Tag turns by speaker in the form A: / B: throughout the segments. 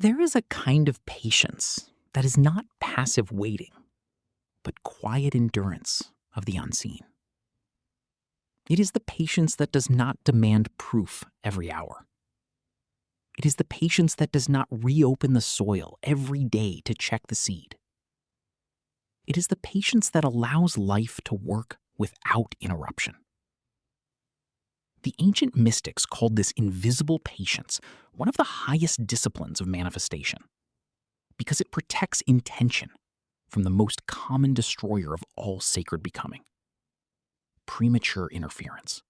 A: There is a kind of patience that is not passive waiting, but quiet endurance of the unseen. It is the patience that does not demand proof every hour. It is the patience that does not reopen the soil every day to check the seed. It is the patience that allows life to work without interruption. The ancient mystics called this invisible patience one of the highest disciplines of manifestation, because it protects intention from the most common destroyer of all sacred becoming: premature interference.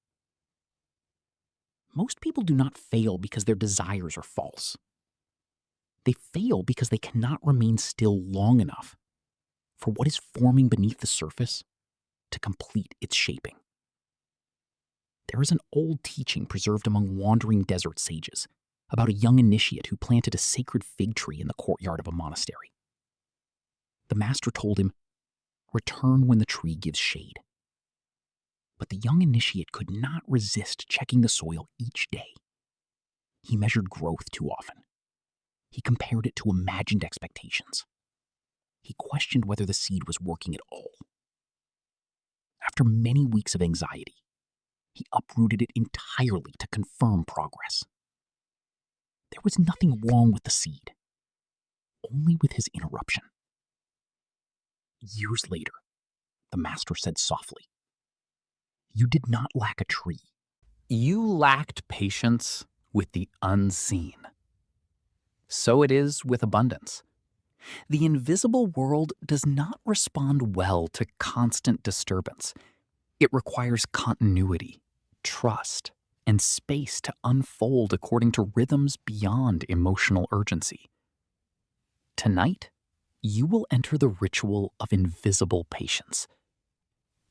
A: Most people do not fail because their desires are false. They fail because they cannot remain still long enough for what is forming beneath the surface to complete its shaping. There is an old teaching preserved among wandering desert sages about a young initiate who planted a sacred fig tree in the courtyard of a monastery. The master told him, "Return when the tree gives shade." But the young initiate could not resist checking the soil each day. He measured growth too often. He compared it to imagined expectations. He questioned whether the seed was working at all. After many weeks of anxiety, he uprooted it entirely to confirm progress. There was nothing wrong with the seed, only with his interruption. Years later, the master said softly, "You did not lack a tree. You lacked patience with the unseen." So it is with abundance. The invisible world does not respond well to constant disturbance. It requires continuity, trust, and space to unfold according to rhythms beyond emotional urgency. Tonight, you will enter the ritual of invisible patience.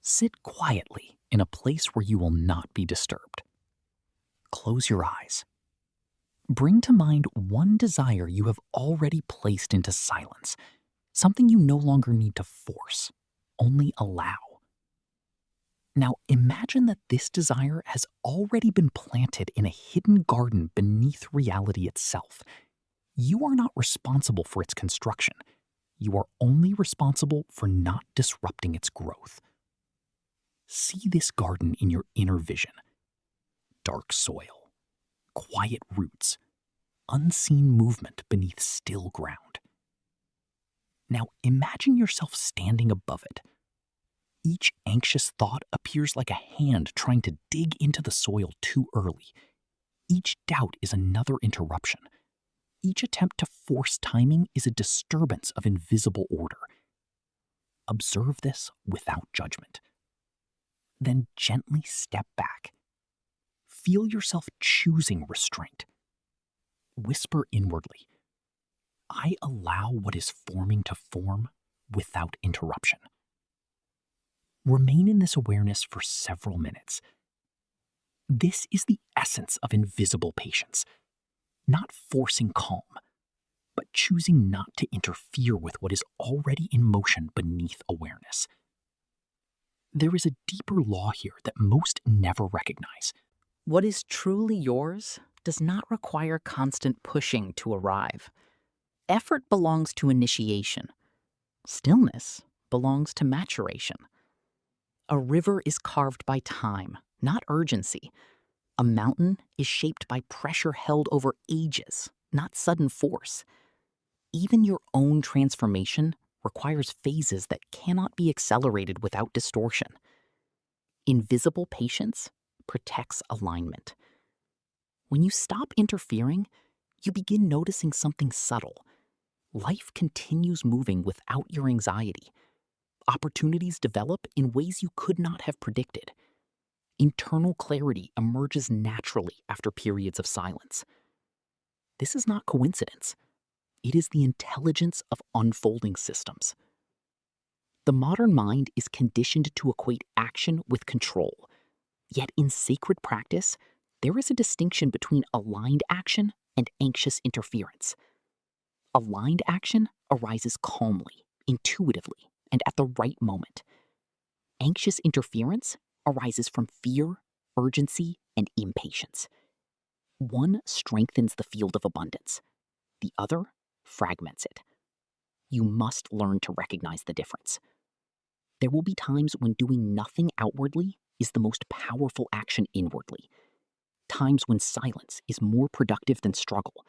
A: Sit quietly in a place where you will not be disturbed. Close your eyes. Bring to mind one desire you have already placed into silence, something you no longer need to force, only allow. Now imagine that this desire has already been planted in a hidden garden beneath reality itself. You are not responsible for its construction. You are only responsible for not disrupting its growth. See this garden in your inner vision. Dark soil, quiet roots, unseen movement beneath still ground. Now imagine yourself standing above it. Each anxious thought appears like a hand trying to dig into the soil too early. Each doubt is another interruption. Each attempt to force timing is a disturbance of invisible order. Observe this without judgment. Then gently step back. Feel yourself choosing restraint. Whisper inwardly, "I allow what is forming to form without interruption." Remain in this awareness for several minutes. This is the essence of invisible patience. Not forcing calm, but choosing not to interfere with what is already in motion beneath awareness. There is a deeper law here that most never recognize. What is truly yours does not require constant pushing to arrive. Effort belongs to initiation. Stillness belongs to maturation. A river is carved by time, not urgency. A mountain is shaped by pressure held over ages, not sudden force. Even your own transformation requires phases that cannot be accelerated without distortion. Invisible patience protects alignment. When you stop interfering, you begin noticing something subtle. Life continues moving without your anxiety. Opportunities develop in ways you could not have predicted. Internal clarity emerges naturally after periods of silence. This is not coincidence. It is the intelligence of unfolding systems. The modern mind is conditioned to equate action with control. Yet in sacred practice, there is a distinction between aligned action and anxious interference. Aligned action arises calmly, intuitively, and at the right moment. Anxious interference arises from fear, urgency, and impatience. One strengthens the field of abundance.
B: The other fragments it. You must learn to recognize the difference. There will be times when doing nothing outwardly is the most powerful action inwardly. Times when silence is more productive than struggle.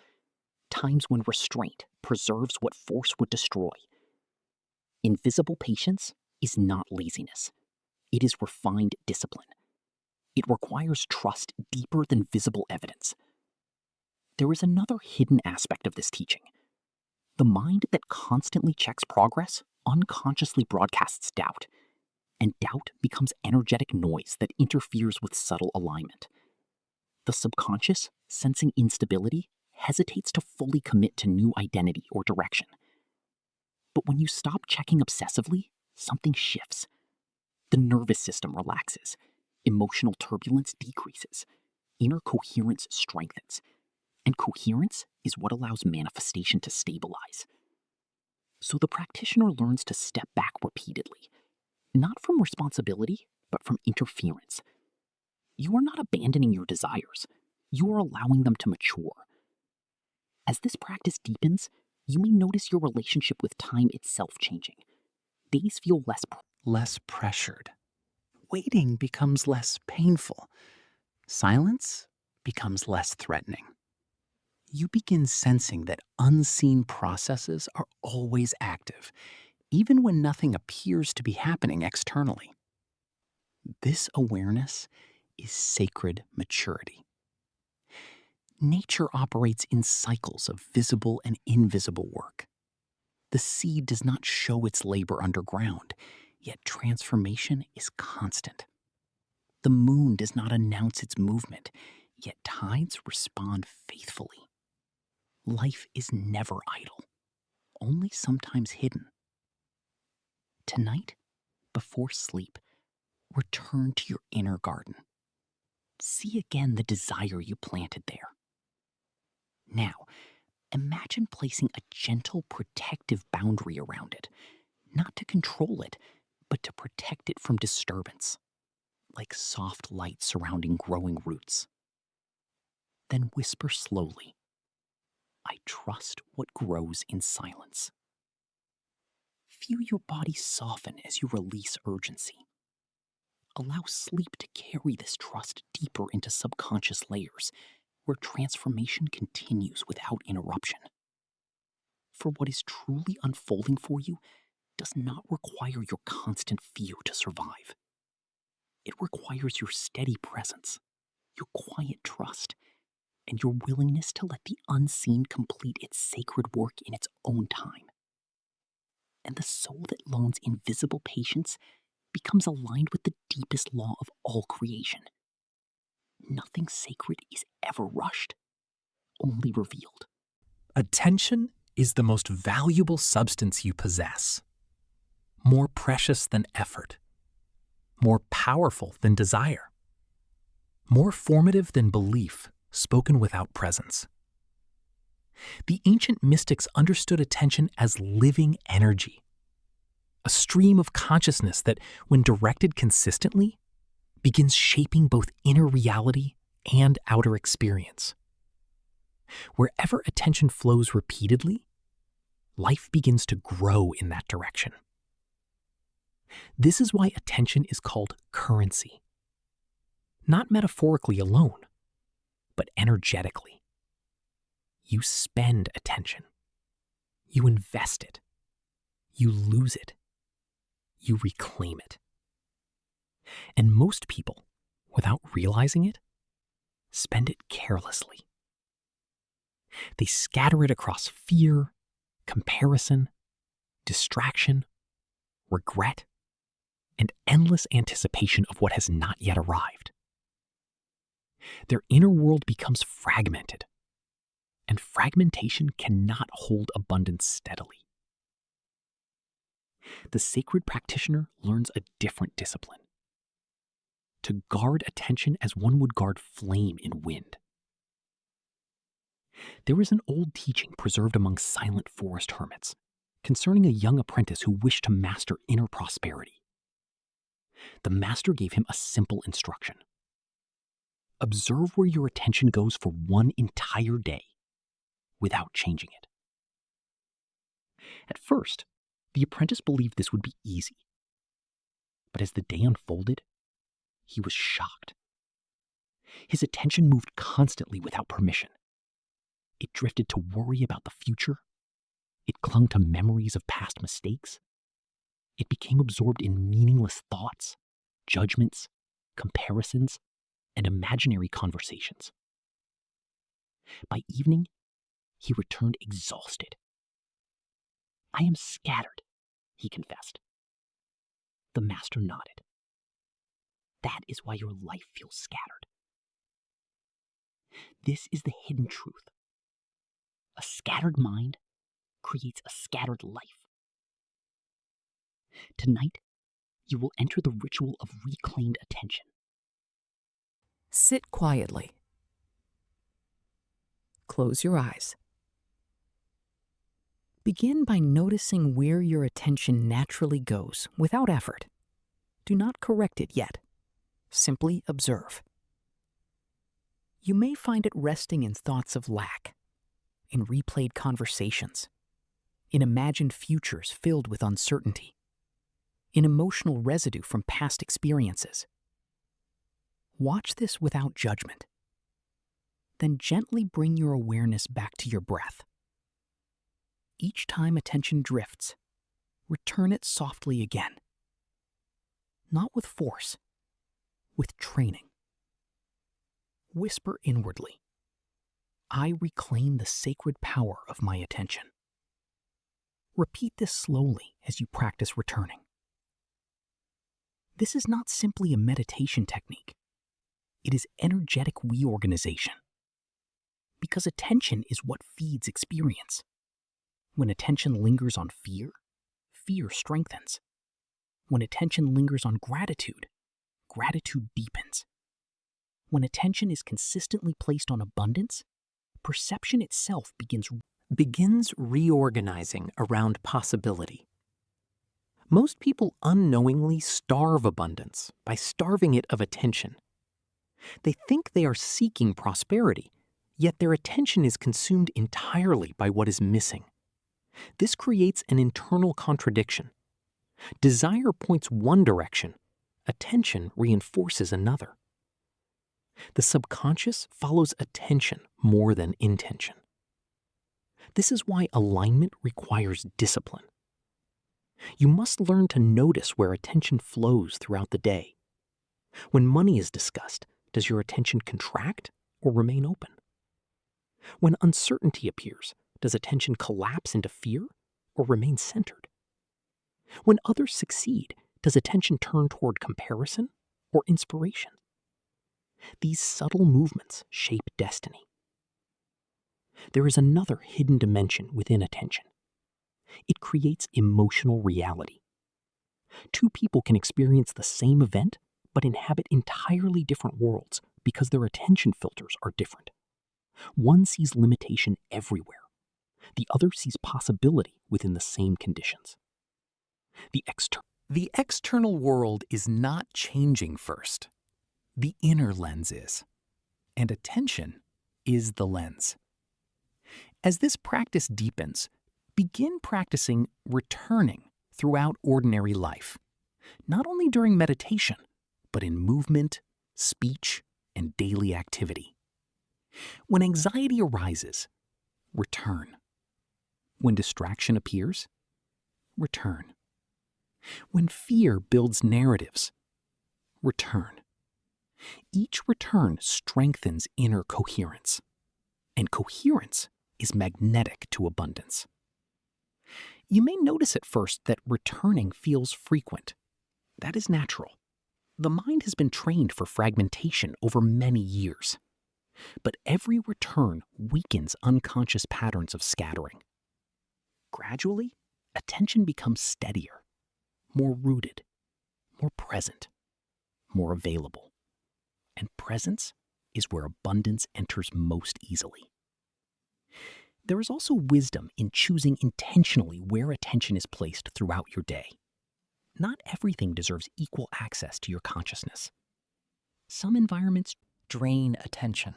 B: Times when restraint preserves what force would destroy. Invisible patience is not laziness. It is refined discipline. It requires trust deeper than visible evidence. There is another hidden aspect of this teaching. The mind that constantly checks progress unconsciously broadcasts doubt, and doubt becomes energetic noise that interferes with subtle alignment. The subconscious, sensing instability, hesitates to fully commit to new identity or direction. But when you stop checking obsessively, something shifts. The nervous system relaxes, emotional turbulence decreases, inner coherence strengthens, and coherence is what allows manifestation to stabilize. So the practitioner learns to step back repeatedly, not from responsibility, but from interference. You are not abandoning your desires. You are allowing them to mature. As this practice deepens, you may notice your relationship with time itself changing. Days feel
A: less pressured. Waiting becomes less painful. Silence becomes less threatening. You begin sensing that unseen processes are always active, even when nothing appears to be happening externally. This awareness is sacred maturity. Nature operates in cycles of visible and invisible work. The seed does not show its labor underground, yet transformation is constant. The moon does not announce its movement, yet tides respond faithfully. Life is never idle, only sometimes hidden. Tonight, before sleep, return to your inner garden. See again the desire you planted there. Now, imagine placing a gentle protective boundary around it, not to control it, but to protect it from disturbance, like soft light surrounding growing roots. Then whisper slowly, "I trust what grows in silence." Feel your body soften as you release urgency. Allow sleep to carry this trust deeper into subconscious layers, where transformation continues without interruption. For what is truly unfolding for you does not require your constant fear to survive. It requires your steady presence, your quiet trust, and your willingness to let the unseen complete its sacred work in its own time. And the soul that loans invisible patience becomes aligned with the deepest law of all creation. Nothing sacred is ever rushed, only revealed. Attention is the most valuable substance you possess. More precious than effort. More powerful than desire. More formative than belief spoken without presence. The ancient mystics understood attention as living energy, a stream of consciousness that, when directed consistently, begins shaping both inner reality and outer experience. Wherever attention flows repeatedly, life begins to grow in that direction. This is why attention is called currency. Not metaphorically alone, but energetically. You spend attention. You invest it. You lose it. You reclaim it. And most people, without realizing it, spend it carelessly. They scatter it across fear, comparison, distraction, regret, and endless anticipation of what has not yet arrived. Their inner world becomes fragmented, and fragmentation cannot hold abundance steadily. The sacred practitioner learns a different discipline: to guard attention as one would guard flame in wind. There is an old teaching preserved among silent forest hermits concerning a young apprentice who wished to master inner prosperity. The master gave him a simple instruction: observe where your attention goes for one entire day.
B: without changing it. At first, the apprentice believed this would be easy. But as the day unfolded, he was shocked. His attention moved constantly without permission. It drifted to worry about the future. It clung to memories of past mistakes. It became absorbed in meaningless thoughts, judgments, comparisons, and imaginary conversations. By evening, he returned exhausted. "I am scattered," he confessed. The master nodded. "That is why your life feels scattered. This is the hidden truth. A scattered mind creates a scattered life. Tonight, you will enter the ritual of reclaimed attention."
C: Sit quietly. Close your eyes. Begin by noticing where your attention naturally goes without effort. Do not correct it yet. Simply observe. You may find it resting in thoughts of lack, in replayed conversations, in imagined futures filled with uncertainty, in emotional residue from past experiences. Watch this without judgment. Then gently bring your awareness back to your breath. Each time attention drifts, return it softly again. Not with force, with training. Whisper inwardly, "I reclaim the sacred power of my attention." Repeat this slowly as you practice returning. This is not simply a meditation technique. It is energetic reorganization. Because attention is what feeds experience. When attention lingers on fear, fear strengthens. When attention lingers on gratitude, gratitude deepens. When attention is consistently placed on abundance, perception itself begins reorganizing around possibility. Most people unknowingly starve abundance by starving it of attention. They think they are seeking prosperity, yet their attention is consumed entirely by what is missing. This creates an internal contradiction. Desire points one direction, attention reinforces another. The subconscious follows attention more than intention. This is why alignment requires discipline. You must learn to notice where attention flows throughout the day. When money is discussed, does your attention contract or remain open? When uncertainty appears, does attention collapse into fear or remain centered? When others succeed, does attention turn toward comparison or inspiration? These subtle movements shape destiny. There is another hidden dimension within attention. It creates emotional reality. Two people can experience the same event, but inhabit entirely different worlds because their attention filters are different. One sees limitation everywhere. The other sees possibility within the same conditions. The external world is not changing first. The inner lens is. And attention is the lens. As this practice deepens, begin practicing returning throughout ordinary life, not only during meditation, but in movement, speech, and daily activity. When anxiety arises, return. When distraction appears, return. When fear builds narratives, return. Each return strengthens inner coherence, and coherence is magnetic to abundance. You may notice at first that returning feels frequent. That is natural. The mind has been trained for fragmentation over many years. But every return weakens unconscious patterns of scattering. Gradually, attention becomes steadier, more rooted, more present, more available. And presence is where abundance enters most easily. There is also wisdom in choosing intentionally where attention is placed throughout your day. Not everything deserves equal access to your consciousness. Some environments drain attention.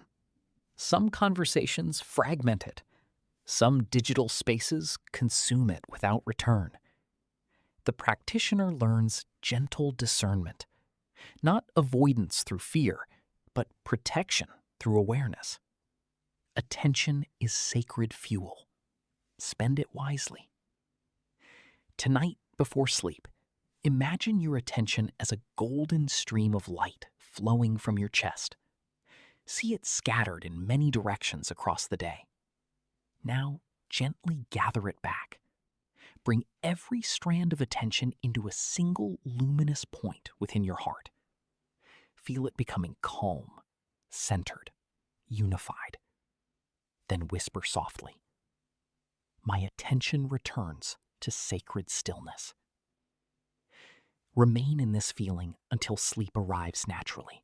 C: Some conversations fragment it.
A: Some digital spaces consume it without return. The practitioner learns gentle discernment, not avoidance through fear, but protection through awareness. Attention is sacred fuel. Spend it wisely. Tonight, before sleep, imagine your attention as a golden stream of light flowing from your chest. See it scattered in many directions across the day. Now, gently gather it back. Bring every strand of attention into a single luminous point within your heart. Feel it becoming calm, centered, unified. Then whisper softly, "My attention returns to sacred stillness." Remain in this feeling until sleep arrives naturally.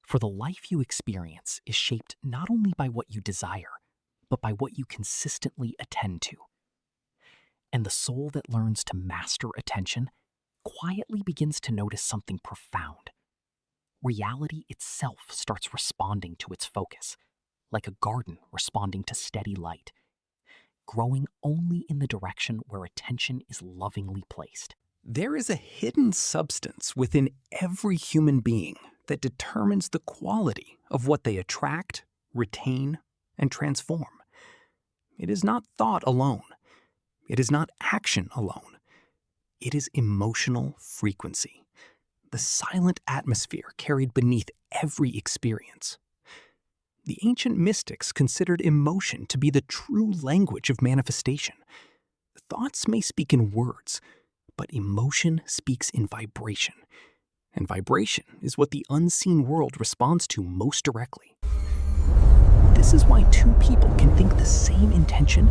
A: For the life you experience is shaped not only by what you desire, but by what you consistently attend to. And the soul that learns to master attention quietly begins to notice something profound. Reality itself starts responding to its focus, like a garden responding to steady light, growing only in the direction where attention is lovingly placed. There is a hidden substance within every human being that determines the quality of what they attract, retain, and transform. It is not thought alone. It is not action alone. It is emotional frequency, the silent atmosphere carried beneath every experience. The ancient mystics considered emotion to be the true language of manifestation. Thoughts may speak in words, but emotion speaks in vibration. And vibration is what the unseen world responds to most directly. This is why two people can think the same intention,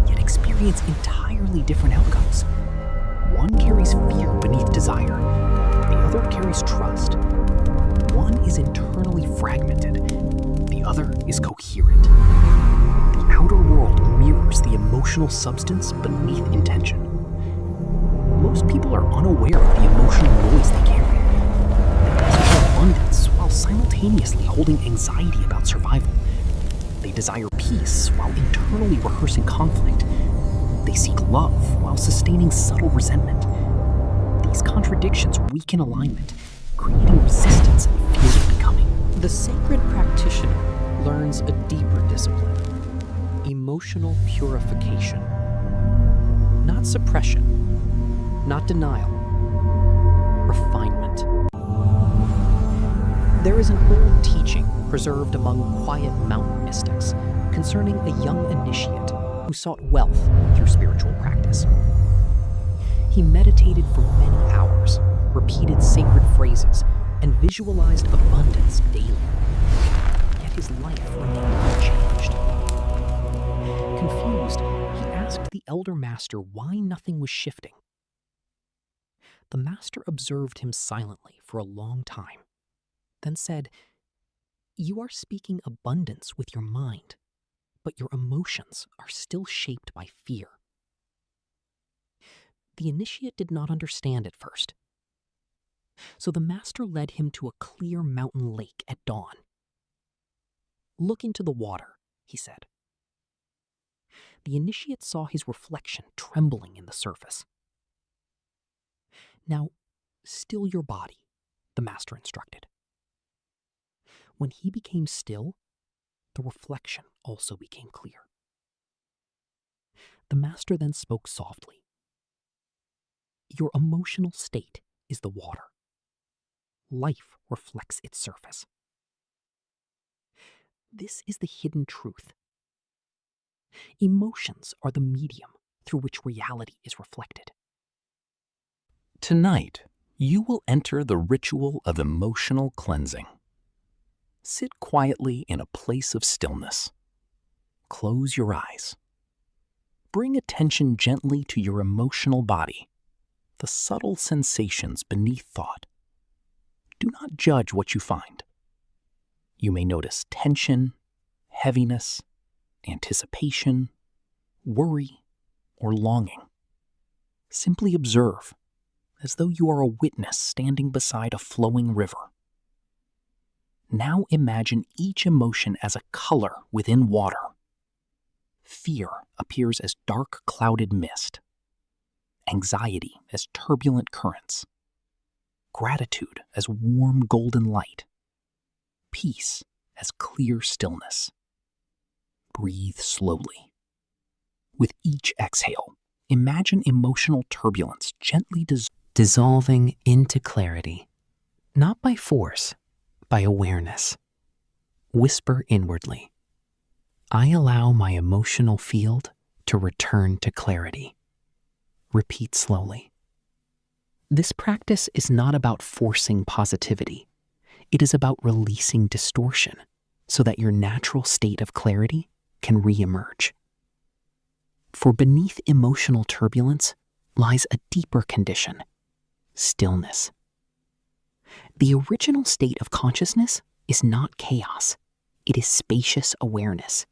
A: yet experience entirely different outcomes. One carries fear beneath desire. The other carries trust. One is internally fragmented. The other is coherent. The outer world mirrors the emotional substance beneath intention. Most people are unaware of the emotional noise they carry. They desire abundance while simultaneously holding anxiety about survival. They desire peace while internally rehearsing conflict. They seek love while sustaining subtle resentment. These contradictions weaken alignment, creating resistance and fear of becoming.
B: The sacred practitioner learns a deeper discipline, emotional purification. Not suppression, not denial, refinement. There is an old teaching preserved among quiet mountain mystics concerning a young initiate who sought wealth through spiritual practice. He meditated for many hours, repeated sacred phrases, and visualized abundance daily. Yet his life remained unchanged. Confused, he asked the elder master why nothing was shifting. The master observed him silently for a long time, then said, "You are speaking abundance with your mind, but your emotions are still shaped by fear." The initiate did not understand at first. So the master led him to a clear mountain lake at dawn. "Look into the water," he said. The initiate saw his reflection trembling in the surface. "Now, still your body," the master instructed. When he became still, the reflection also became clear. The master then spoke softly. "Your emotional state is the water. Life reflects its surface. This is the hidden truth. Emotions are the medium through which reality is reflected."
A: Tonight, you will enter the ritual of emotional cleansing. Sit quietly in a place of stillness. Close your eyes. Bring attention gently to your emotional body, the subtle sensations beneath thought. Do not judge what you find. You may notice tension, heaviness, anticipation, worry, or longing. Simply observe, as though you are a witness standing beside a flowing river. Now imagine each emotion as a color within water.
C: Fear appears as dark, clouded mist. Anxiety as turbulent currents. Gratitude as warm, golden light. Peace as clear stillness. Breathe slowly. With each exhale, imagine emotional turbulence gently
B: Dissolving into clarity, not by force, by awareness. Whisper inwardly, I allow my emotional field to return to clarity. Repeat slowly. This practice is not about forcing positivity. It is about releasing distortion so that your natural state of clarity can re-emerge. For beneath emotional turbulence lies a deeper condition, stillness. The original state of consciousness is not chaos. It is spacious awareness.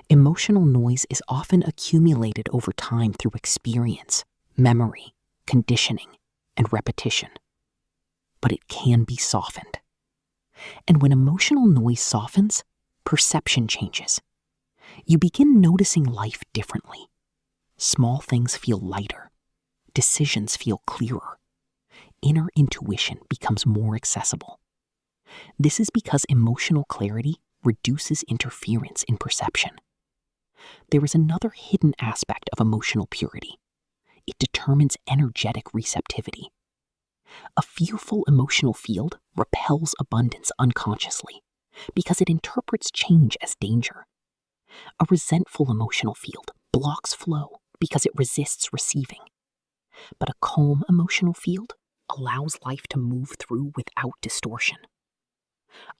B: Emotional noise is often accumulated over time through experience, memory, conditioning, and repetition. But it can be softened. And when emotional noise softens, perception changes. You begin noticing life differently. Small things feel lighter. Decisions feel clearer. Inner intuition becomes more accessible. This is because emotional clarity reduces interference in perception. There is another hidden aspect of emotional purity. It determines energetic receptivity. A fearful emotional field repels abundance unconsciously because it interprets change as danger. A resentful emotional field blocks flow because it resists receiving. But a calm emotional field allows life to move through without distortion.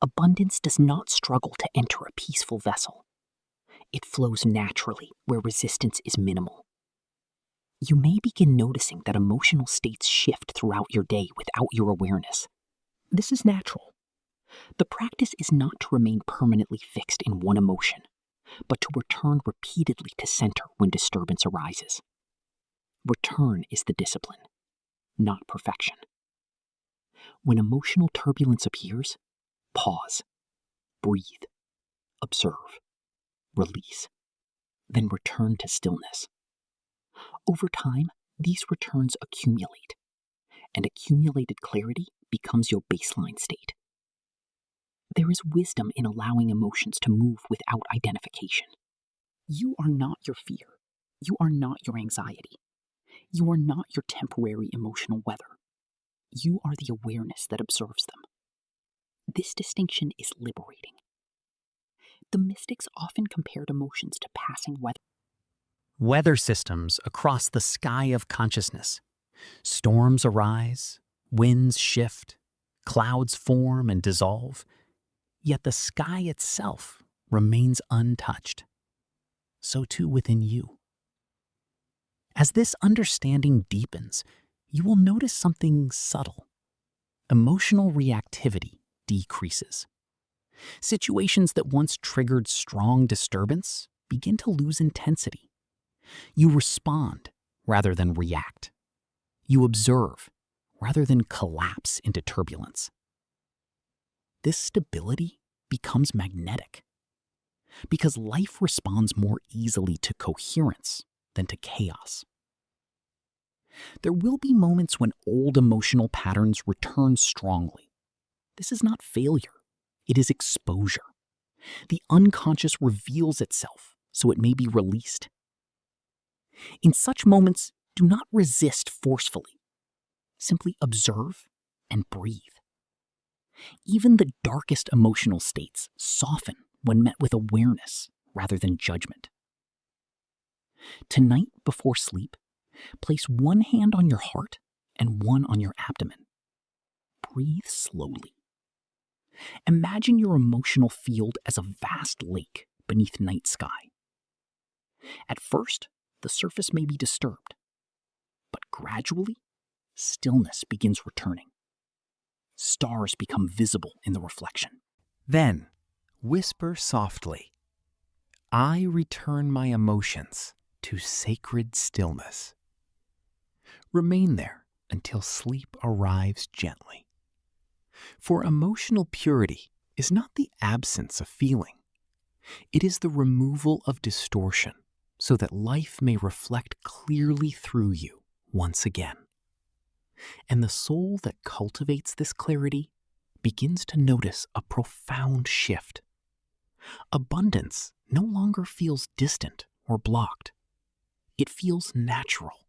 B: Abundance does not struggle to enter a peaceful vessel. It flows naturally where resistance is minimal. You may begin noticing that emotional states shift throughout your day without your awareness. This is natural. The practice is not to remain permanently fixed in one emotion, but to return repeatedly to center when disturbance arises. Return is the discipline, not perfection. When emotional turbulence appears, pause, breathe, observe, release, then return to stillness. Over time, these returns accumulate, and accumulated clarity becomes your baseline state. There is wisdom in allowing emotions to move without identification. You are not your fear. You are not your anxiety. You are not your temporary emotional weather. You are the awareness that observes them. This distinction is liberating. The mystics often compared emotions to passing weather systems across the sky of consciousness. Storms arise, winds shift, clouds form and dissolve, yet the sky itself remains untouched. So too within you. As this understanding deepens, you will notice something subtle. Emotional reactivity decreases. Situations that once triggered strong disturbance begin to lose intensity. You respond rather than react. You observe rather than collapse into turbulence. This stability becomes magnetic because life responds more easily to coherence than to chaos. There will be moments when old emotional patterns return strongly. This is not failure, it is exposure. The unconscious reveals itself so it may be released. In such moments, do not resist forcefully. Simply observe and breathe. Even the darkest emotional states soften when met with awareness rather than judgment. Tonight, before sleep, place one hand on your heart and one on your abdomen. Breathe slowly. Imagine your emotional field as a vast lake beneath night sky. At first, the surface may be disturbed, but gradually, stillness begins returning. Stars become visible in the reflection.
A: Then, whisper softly, I return my emotions to sacred stillness. Remain there until sleep arrives gently. For emotional purity is not the absence of feeling.
C: It is the removal of distortion so that life may reflect clearly through you once again. And the soul that cultivates this clarity begins to notice a profound shift. Abundance no longer feels distant or blocked. It feels natural,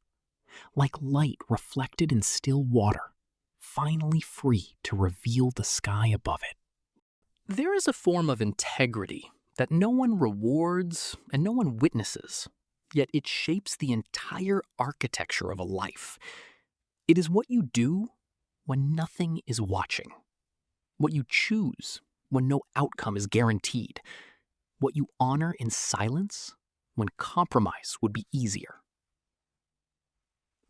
C: like light reflected in still water, finally free to reveal the sky above it.
A: There is a form of integrity that no one rewards and no one witnesses, yet it shapes the entire architecture of a life. It is what you do when nothing is watching, what you choose when no outcome is guaranteed, what you honor in silence when compromise would be easier.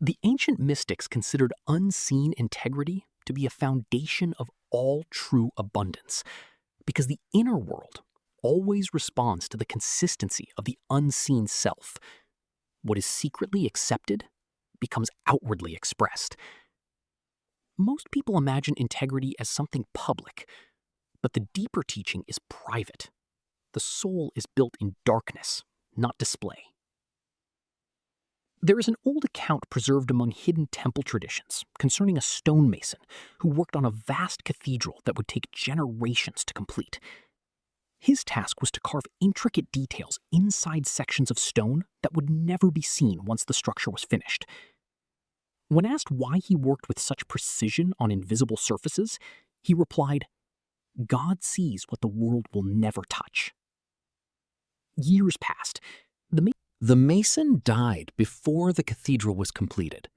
A: The ancient mystics considered unseen integrity to be a foundation of all true abundance, because the inner world always responds to the consistency of the unseen self. What is secretly accepted becomes outwardly expressed. Most people imagine integrity as something public, but the deeper teaching is private. The soul is built in darkness, not display. There is an old account preserved among hidden temple traditions concerning a stonemason who worked on a vast cathedral that would take generations to complete. His task was to carve intricate details inside sections of stone that would never be seen once the structure was finished. When asked why he worked with such precision on invisible surfaces, he replied, "God sees what the world will never touch." Years passed. The mason died before the cathedral was completed.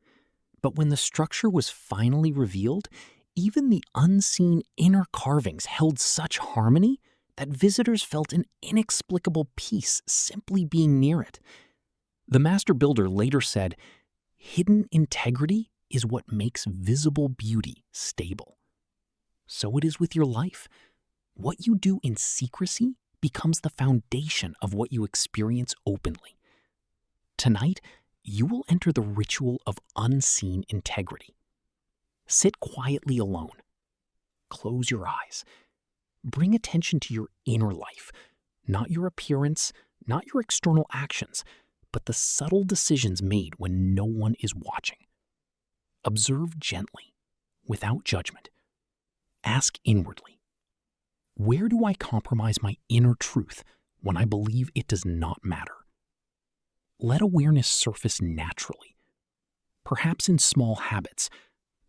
A: But when the structure was finally revealed, even the unseen inner carvings held such harmony that visitors felt an inexplicable peace simply being near it. The master builder later said, "Hidden integrity is what makes visible beauty stable." So it is with your life. What you do in secrecy becomes the foundation of what you experience openly. Tonight, you will enter the ritual of unseen integrity. Sit quietly alone. Close your eyes. Bring attention to your inner life, not your appearance, not your external actions, but the subtle decisions made when no one is watching. Observe gently, without judgment. Ask inwardly, where do I compromise my inner truth when I believe it does not matter? Let awareness surface naturally, perhaps in small habits,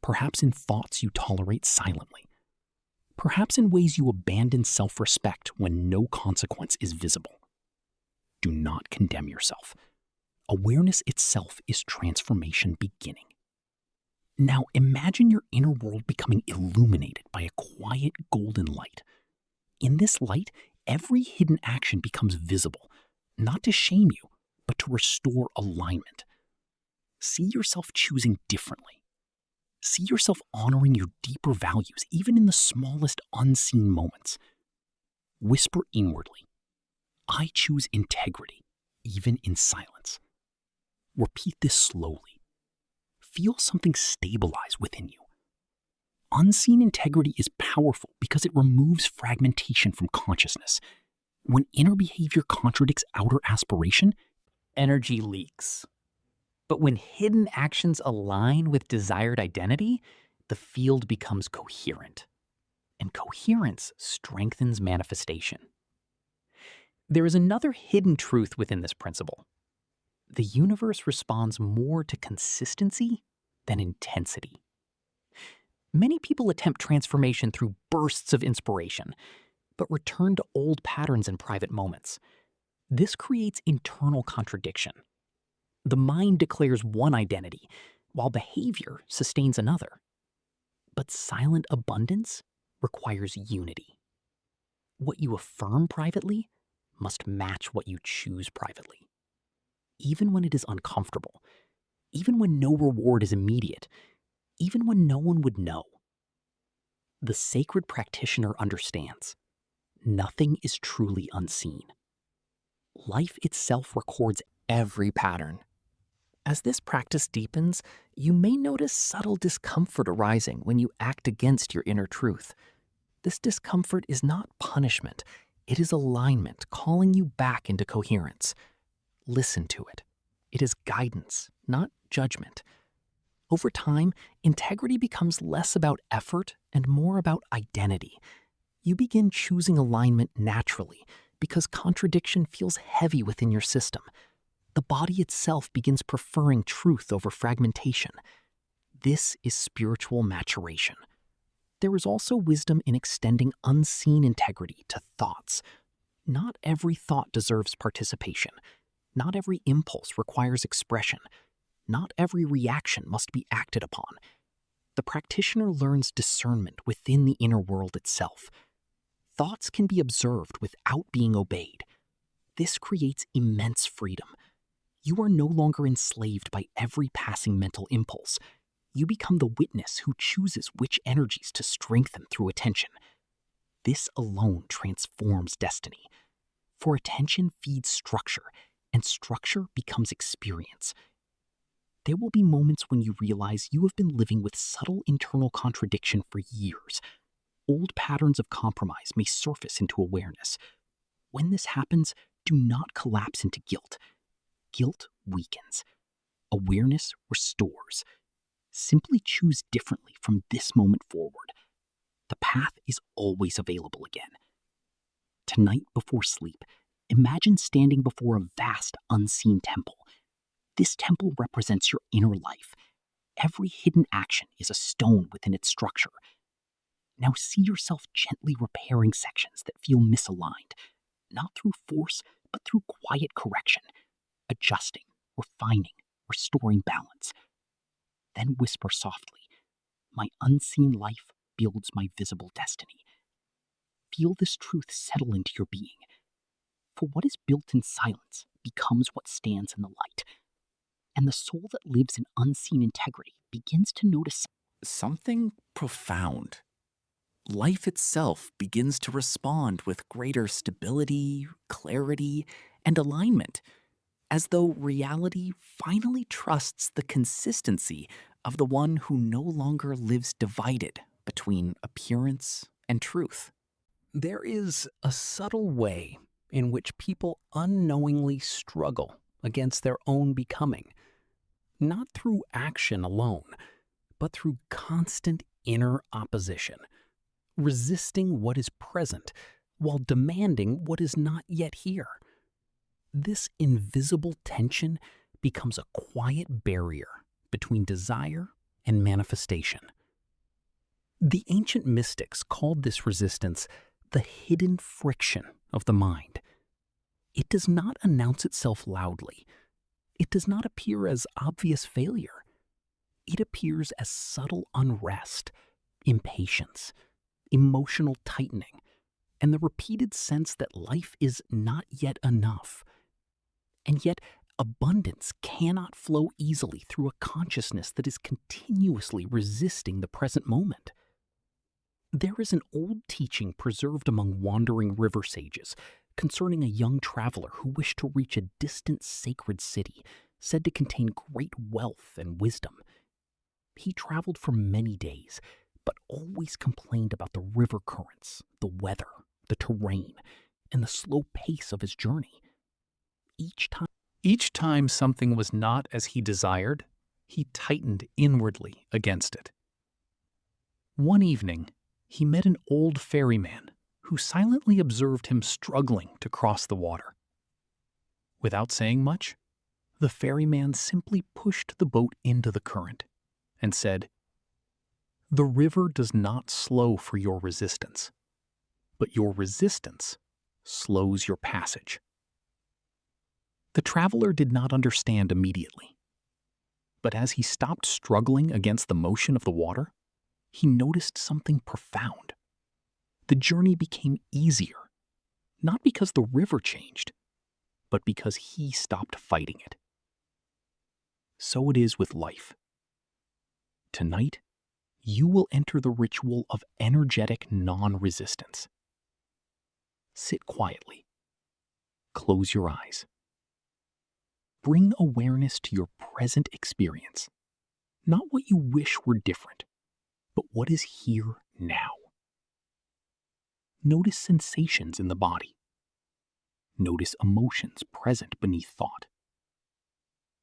A: perhaps in thoughts you tolerate silently, perhaps in ways you abandon self-respect when no consequence is visible. Do not condemn yourself. Awareness itself is transformation beginning. Now imagine your inner world becoming illuminated by a quiet golden light. In this light, every hidden action becomes visible, not to shame you, but to restore alignment. See yourself choosing differently. See yourself honoring your deeper values, even in the smallest unseen moments. Whisper inwardly, "I choose integrity, even in silence." Repeat this slowly. Feel something stabilize within you. Unseen integrity is powerful because it removes fragmentation from consciousness. When inner behavior contradicts outer aspiration, energy leaks. But when hidden actions align with desired identity, the field becomes coherent. And coherence strengthens manifestation. There is another hidden truth within this principle. The universe responds more to consistency than intensity. Many people attempt transformation through bursts of inspiration, but return to old patterns in private moments. This creates internal contradiction. The mind declares one identity, while behavior sustains another. But silent abundance requires unity. What you affirm privately must match what you choose privately. Even when it is uncomfortable, even when no reward is immediate, even when no one would know. The sacred practitioner understands. Nothing is truly unseen. Life itself records every pattern. As this practice deepens, you may notice subtle discomfort arising when you act against your inner truth. This discomfort is not punishment.
C: It is alignment calling you back into coherence. Listen to it. It is guidance, not judgment. Over time, integrity becomes less about effort and more about identity. You begin choosing alignment naturally because contradiction feels heavy within your system. The body itself begins preferring truth over fragmentation. This is spiritual maturation. There is also wisdom in extending unseen integrity to thoughts. Not every thought deserves participation. Not every impulse requires expression. Not every reaction must be acted upon. The practitioner learns discernment within the inner world itself. Thoughts can be observed without being obeyed. This creates immense freedom. You are no longer enslaved by every passing mental impulse. You become the witness who chooses which energies to strengthen through attention. This alone transforms destiny. For attention feeds structure, and structure becomes experience. There will be moments when you realize you have been living with subtle internal contradiction for years. Old patterns of compromise may surface into awareness. When this happens, do not collapse into guilt. Guilt weakens. Awareness restores. Simply choose differently from this moment forward. The path is always available again. Tonight before sleep, imagine standing before a vast unseen temple. This temple represents your inner life. Every hidden action is a stone within its structure. Now see yourself gently repairing sections that feel misaligned, not through force, but through quiet correction, adjusting, refining, restoring balance. Then whisper softly, "My unseen life builds my visible destiny." Feel this truth settle into your being. For what is built in silence becomes what stands in the light. And the soul that lives in unseen integrity begins to notice
A: Something profound. Life itself begins to respond with greater stability, clarity, and alignment, as though reality finally trusts the consistency of the one who no longer lives divided between appearance and truth. There is a subtle way in which people unknowingly struggle against their own becoming, not through action alone, but through constant inner opposition, resisting what is present while demanding what is not yet here. This invisible tension becomes a quiet barrier between desire and manifestation. The ancient mystics called this resistance the hidden friction of the mind. It does not announce itself loudly. It does not appear as obvious failure. It appears as subtle unrest, impatience, emotional tightening, and the repeated sense that life is not yet enough. And yet, abundance cannot flow easily through a consciousness that is continuously resisting the present moment. There is an old teaching preserved among wandering river sages concerning a young traveler who wished to reach a distant sacred city said to contain great wealth and wisdom. He traveled for many days, but always complained about the river currents, the weather, the terrain, and the slow pace of his journey. Each time something was not as he desired, he tightened inwardly against it. One evening, he met an old ferryman who silently observed him struggling to cross the water. Without saying much, the ferryman simply pushed the boat into the current and said, "The river does not slow for your resistance, but your resistance slows your passage." The traveler did not understand immediately, but as he stopped struggling against the motion of the water, he noticed something profound. The journey became easier, not because the river changed, but because he stopped fighting it. So it is with life. Tonight, you will enter the ritual of energetic non-resistance. Sit quietly. Close your eyes. Bring awareness to your present experience, not what you wish were different, but what is here now. Notice sensations in the body,
C: Notice emotions present beneath thought.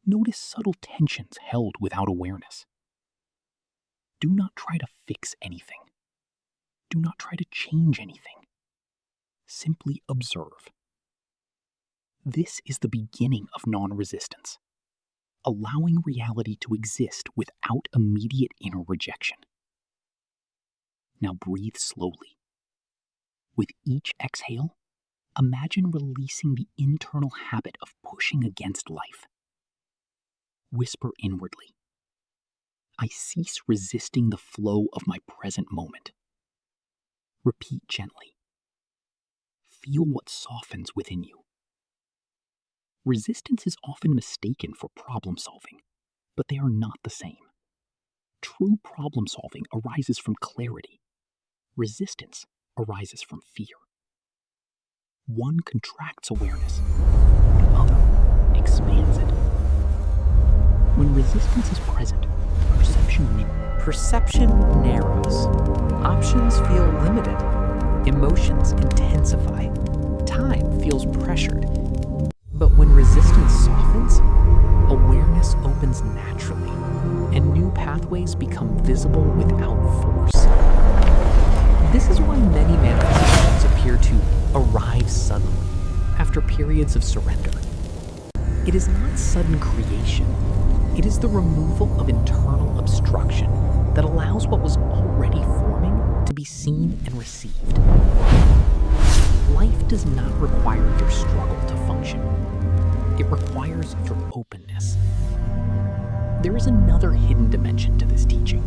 C: Notice subtle tensions held without awareness. Do not try to fix anything. Do not try to change anything. Simply observe. This is the beginning of non-resistance, allowing reality to exist without immediate inner rejection. Now breathe slowly. With each exhale, imagine releasing the internal habit of pushing against life. Whisper inwardly, I cease resisting the flow of my present moment. Repeat gently. Feel what softens within you. Resistance is often mistaken for problem solving, but they are not the same. True problem solving arises from clarity. Resistance arises from fear. One contracts awareness, the other expands it. When resistance is present,
B: perception narrows. Options feel limited. Emotions intensify. Time feels pressured. But when resistance softens, awareness opens naturally, and new pathways become visible without force. This is why many manifestations appear to arrive suddenly, after periods of surrender. It is not sudden creation. It is the removal of internal obstruction that allows what was already forming to be seen and received. Life does not require your struggle to function. It requires your openness. There is another hidden dimension to this teaching.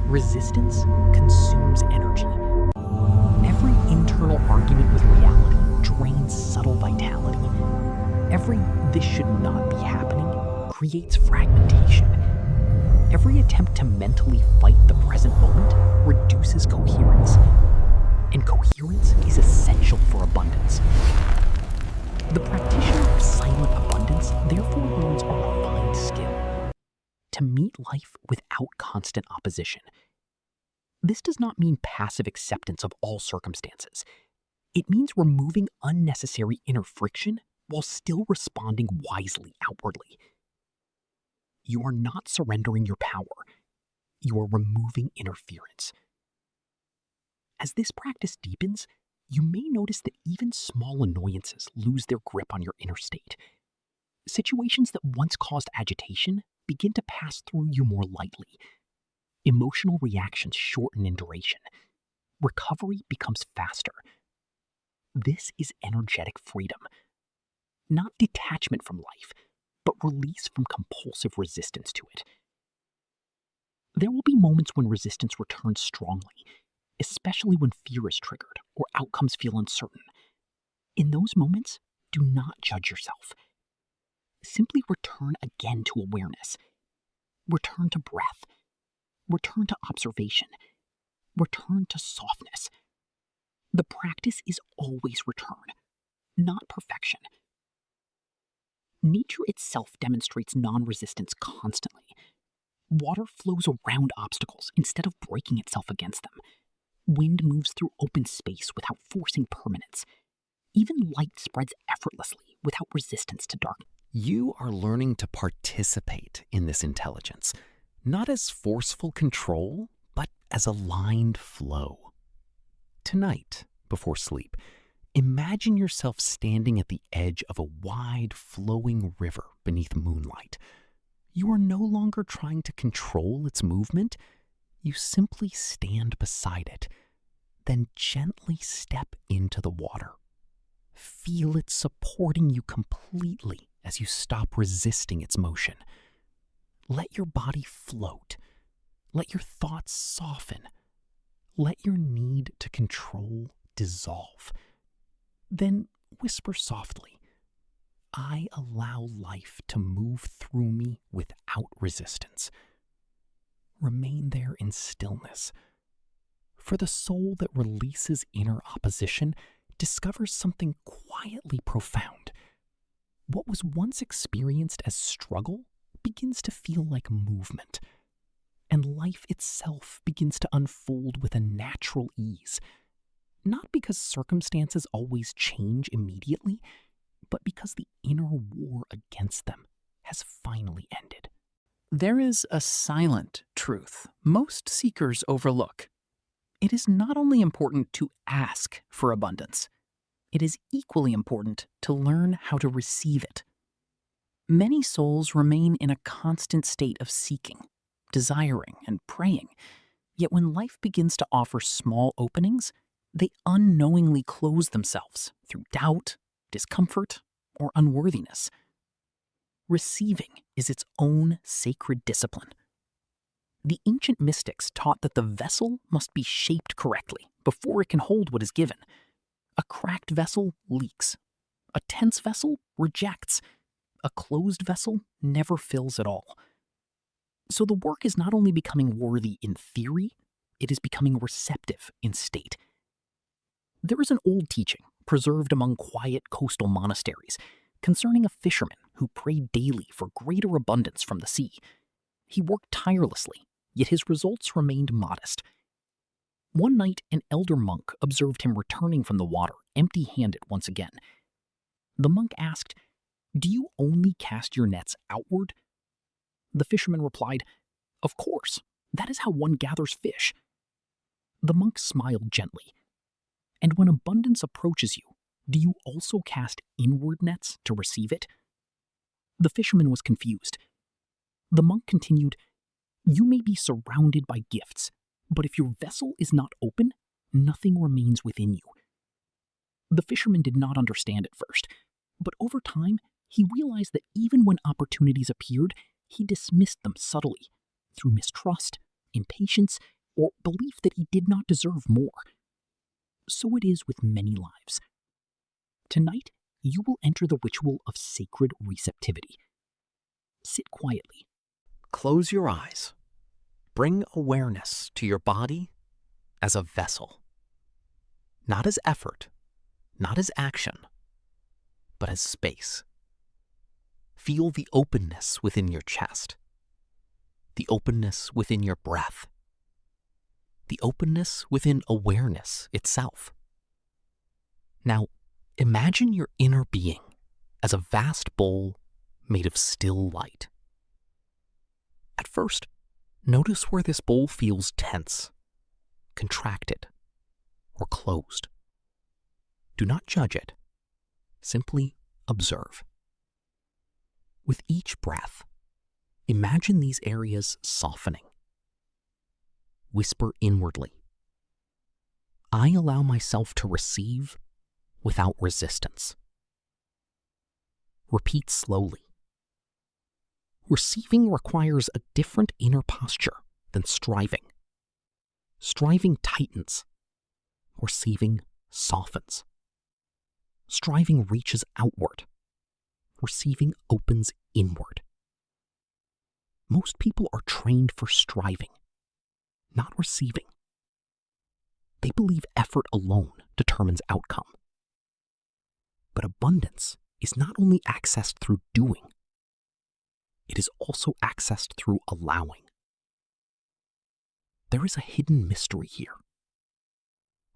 B: Resistance consumes energy. Every internal argument with reality drains subtle vitality. Every "this should not be happening" creates fragmentation. Every attempt to mentally fight the present moment reduces coherence. And coherence is essential for abundance. The practitioner of silent abundance therefore learns a refined skill: to meet life without constant opposition. This does not mean passive acceptance of all circumstances. It means removing unnecessary inner friction while still responding wisely outwardly. You are not surrendering your power. You are removing interference. As this practice deepens, you may notice that even small annoyances lose their grip on your inner state. Situations that once caused agitation begin to pass through you more lightly. Emotional reactions shorten in duration. Recovery becomes faster. This is energetic freedom. Not detachment from life, but release from compulsive resistance to it. There will be moments when resistance returns strongly, especially when fear is triggered or outcomes feel uncertain. In those moments, do not judge yourself. Simply return again to awareness. Return to breath. Return to observation. Return to softness. The practice is always return, not perfection. Nature itself demonstrates non-resistance constantly. Water flows around obstacles instead of breaking itself against them. Wind moves through open space without forcing permanence. Even light spreads effortlessly without resistance to darkness.
A: You are learning to participate in this intelligence, not as forceful control, but as aligned flow. Tonight, before sleep, imagine yourself standing at the edge of a wide, flowing river beneath moonlight. You are no longer trying to control its movement. You simply stand beside it, then gently step into the water. Feel it supporting you completely as you stop resisting its motion. Let your body float. Let your thoughts soften. Let your need to control dissolve. Then whisper softly, I allow life to move through me without resistance. Remain there in stillness. For the soul that releases inner opposition discovers something quietly profound. What was once experienced as struggle begins to feel like movement, and life itself begins to unfold with a natural ease.
C: not because circumstances always change immediately, but because the inner war against them has finally ended.
A: There is a silent truth most seekers overlook. It is not only important to ask for abundance, it is equally important to learn how to receive it. Many souls remain in a constant state of seeking, desiring, and praying, yet when life begins to offer small openings, they unknowingly close themselves through doubt, discomfort, or unworthiness. Receiving is its own sacred discipline. The ancient mystics taught that the vessel must be shaped correctly before it can hold what is given. A cracked vessel leaks. A tense vessel rejects. A closed vessel never fills at all. So the work is not only becoming worthy in theory, it is becoming receptive in state. There is an old teaching, preserved among quiet coastal monasteries, concerning a fisherman who prayed daily for greater abundance from the sea. He worked tirelessly, yet his results remained modest. One night, an elder monk observed him returning from the water empty-handed once again. The monk asked, "Do you only cast your nets outward?" The fisherman replied, "Of course, that is how one gathers fish." The monk smiled gently. "And when abundance approaches you, do you also cast inward nets to receive it?" The fisherman was confused. The monk continued, "You may be surrounded by gifts, but if your vessel is not open, nothing remains within you." The fisherman did not understand at first, but over time, he realized that even when opportunities appeared, he dismissed them subtly, through mistrust, impatience, or belief that he did not deserve more. So it is with many lives. Tonight, you will enter the ritual of sacred receptivity. Sit quietly. Close your eyes. Bring awareness to your body as a vessel. Not as effort, not as action, but as space. Feel the openness within your chest, the openness within your breath, the openness within awareness itself. Now, imagine your inner being as a vast bowl made of still light. At first, notice where this bowl feels tense, contracted, or closed. Do not judge it. Simply observe. With each breath, imagine these areas softening. Whisper inwardly, "I allow myself to receive without resistance." Repeat slowly. Receiving requires a different inner posture than striving. Striving tightens. Receiving softens. Striving reaches outward. Receiving opens inward. Most people are trained for striving, not receiving. They believe effort alone determines outcome. But abundance is not only accessed through doing, it is also accessed through allowing. There is a hidden mystery here.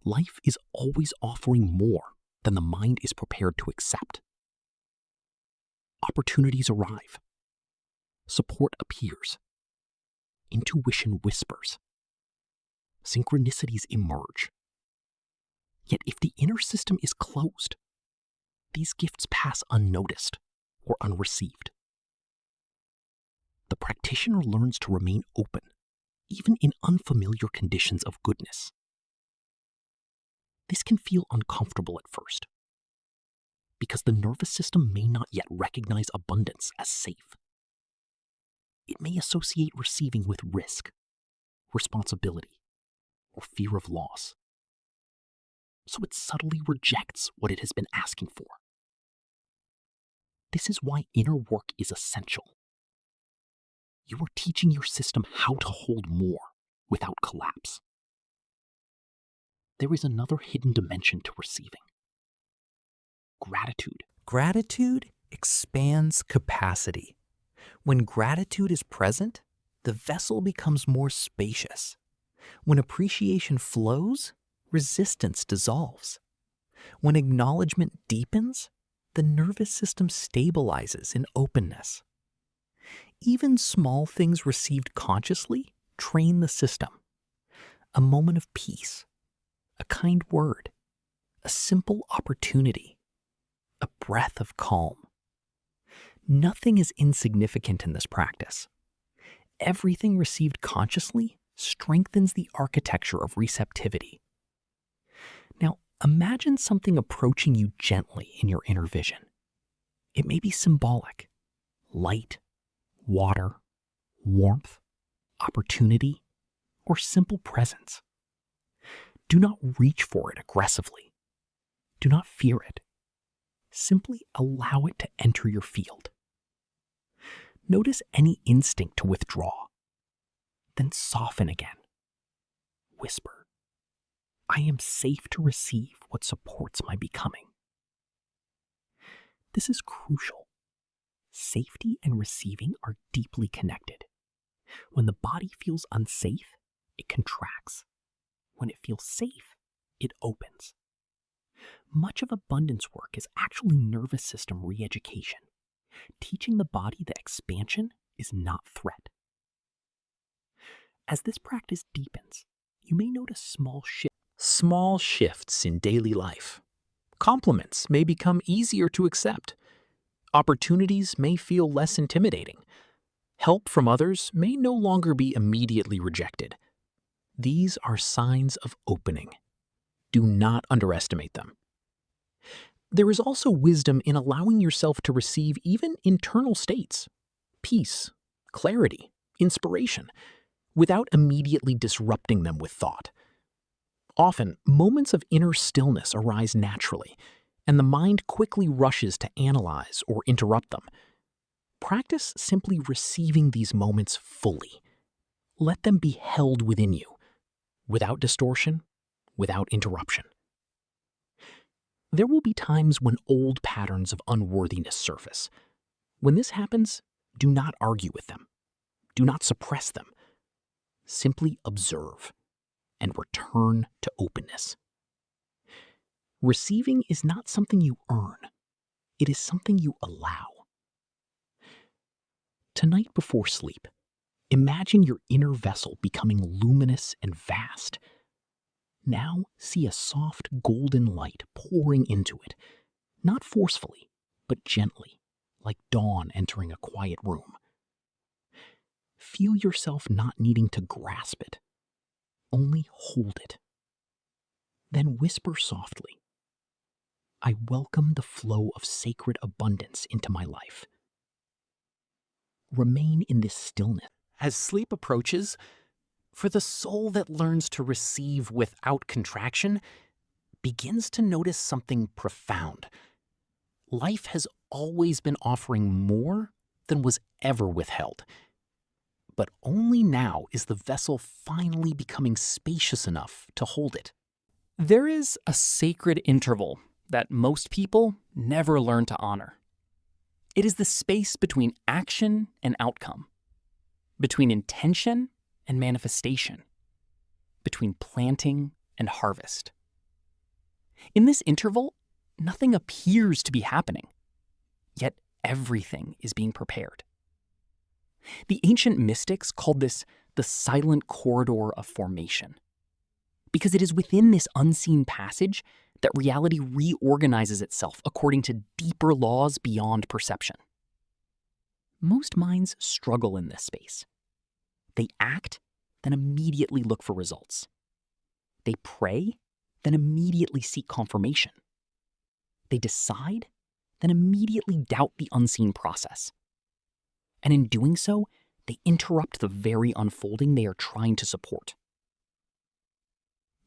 A: Life is always offering more than the mind is prepared to accept. Opportunities arrive. Support appears. Intuition whispers. Synchronicities emerge. Yet if the inner system is closed, these gifts pass unnoticed or unreceived. The practitioner learns to remain open, even in unfamiliar conditions of goodness. This can feel uncomfortable at first, because the nervous system may not yet recognize abundance as safe. It may associate receiving with risk, responsibility, or fear of loss. So it subtly rejects what it has been asking for. This is why inner work is essential. You are teaching your system how to hold more without collapse. There is another hidden dimension to receiving. Gratitude. Gratitude expands capacity. When gratitude is present, the vessel becomes more spacious. When appreciation flows,
C: resistance dissolves. When acknowledgement deepens, the nervous system stabilizes in openness. Even small things received consciously train the system. A moment of peace, a kind word, a simple opportunity, a breath of calm. Nothing is insignificant in this practice. Everything received consciously strengthens the architecture of receptivity. Now, imagine something approaching you gently in your inner vision. It may be symbolic: light, water, warmth, opportunity, or simple presence. Do not reach for it aggressively. Do not fear it. Simply allow it to enter your field. Notice any instinct to withdraw. Then soften again. Whisper, "I am safe to receive what supports my becoming." This is crucial. Safety and receiving are deeply connected. When the body feels unsafe, it contracts. When it feels safe, it opens. Much of abundance work is actually nervous system re-education, teaching the body that expansion is not threat. As this practice deepens, you may notice small shifts in daily life. Compliments may become easier to accept. Opportunities may feel less intimidating. Help from others may no longer be immediately rejected. These are signs of opening. Do not underestimate them. There is also wisdom in allowing yourself to receive even internal states, peace, clarity, inspiration, without immediately disrupting them with thought. Often, moments of inner stillness arise naturally, and the mind quickly rushes to analyze or interrupt them. Practice simply receiving these moments fully. Let them be held within you, without distortion, without interruption. There will be times when old patterns of unworthiness surface. When this happens, do not argue with them. Do not suppress them. Simply observe and return to openness. Receiving is not something you earn. It is something you allow. Tonight before sleep, imagine your inner vessel becoming luminous and vast. Now see a soft golden light pouring into it, not forcefully, but gently, like dawn entering a quiet room. Feel yourself not needing to grasp it, only hold it. Then whisper softly, "I welcome the flow of sacred abundance into my life." Remain in this stillness. As sleep approaches, for the soul that learns to receive without contraction begins to notice something profound. Life has always been offering more than was ever withheld. But only now is the vessel finally becoming spacious enough to hold it. There is a sacred interval that most people never learn to honor. It is the space between action and outcome, between intention and manifestation, between planting and harvest. In this interval, nothing appears to be happening, yet everything is being prepared. The ancient mystics called this the silent corridor of formation, because it is within this unseen passage that reality reorganizes itself according to deeper laws beyond perception. Most minds struggle in this space. They act, then immediately look for results. They pray, then immediately seek confirmation. They decide, then immediately doubt the unseen process. And in doing so, they interrupt the very unfolding they are trying to support.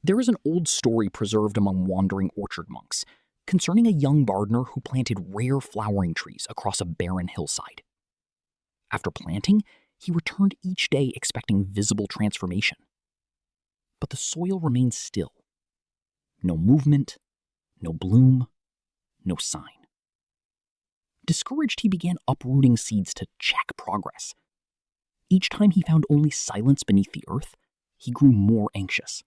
C: There is an old story preserved among wandering orchard monks concerning a young gardener who planted rare flowering trees across a barren hillside. After planting, he returned each day expecting visible transformation. But the soil remained still. No movement, no bloom, no sign. Discouraged, he began uprooting seeds to check progress. Each time he found only silence beneath the earth, he grew more anxious.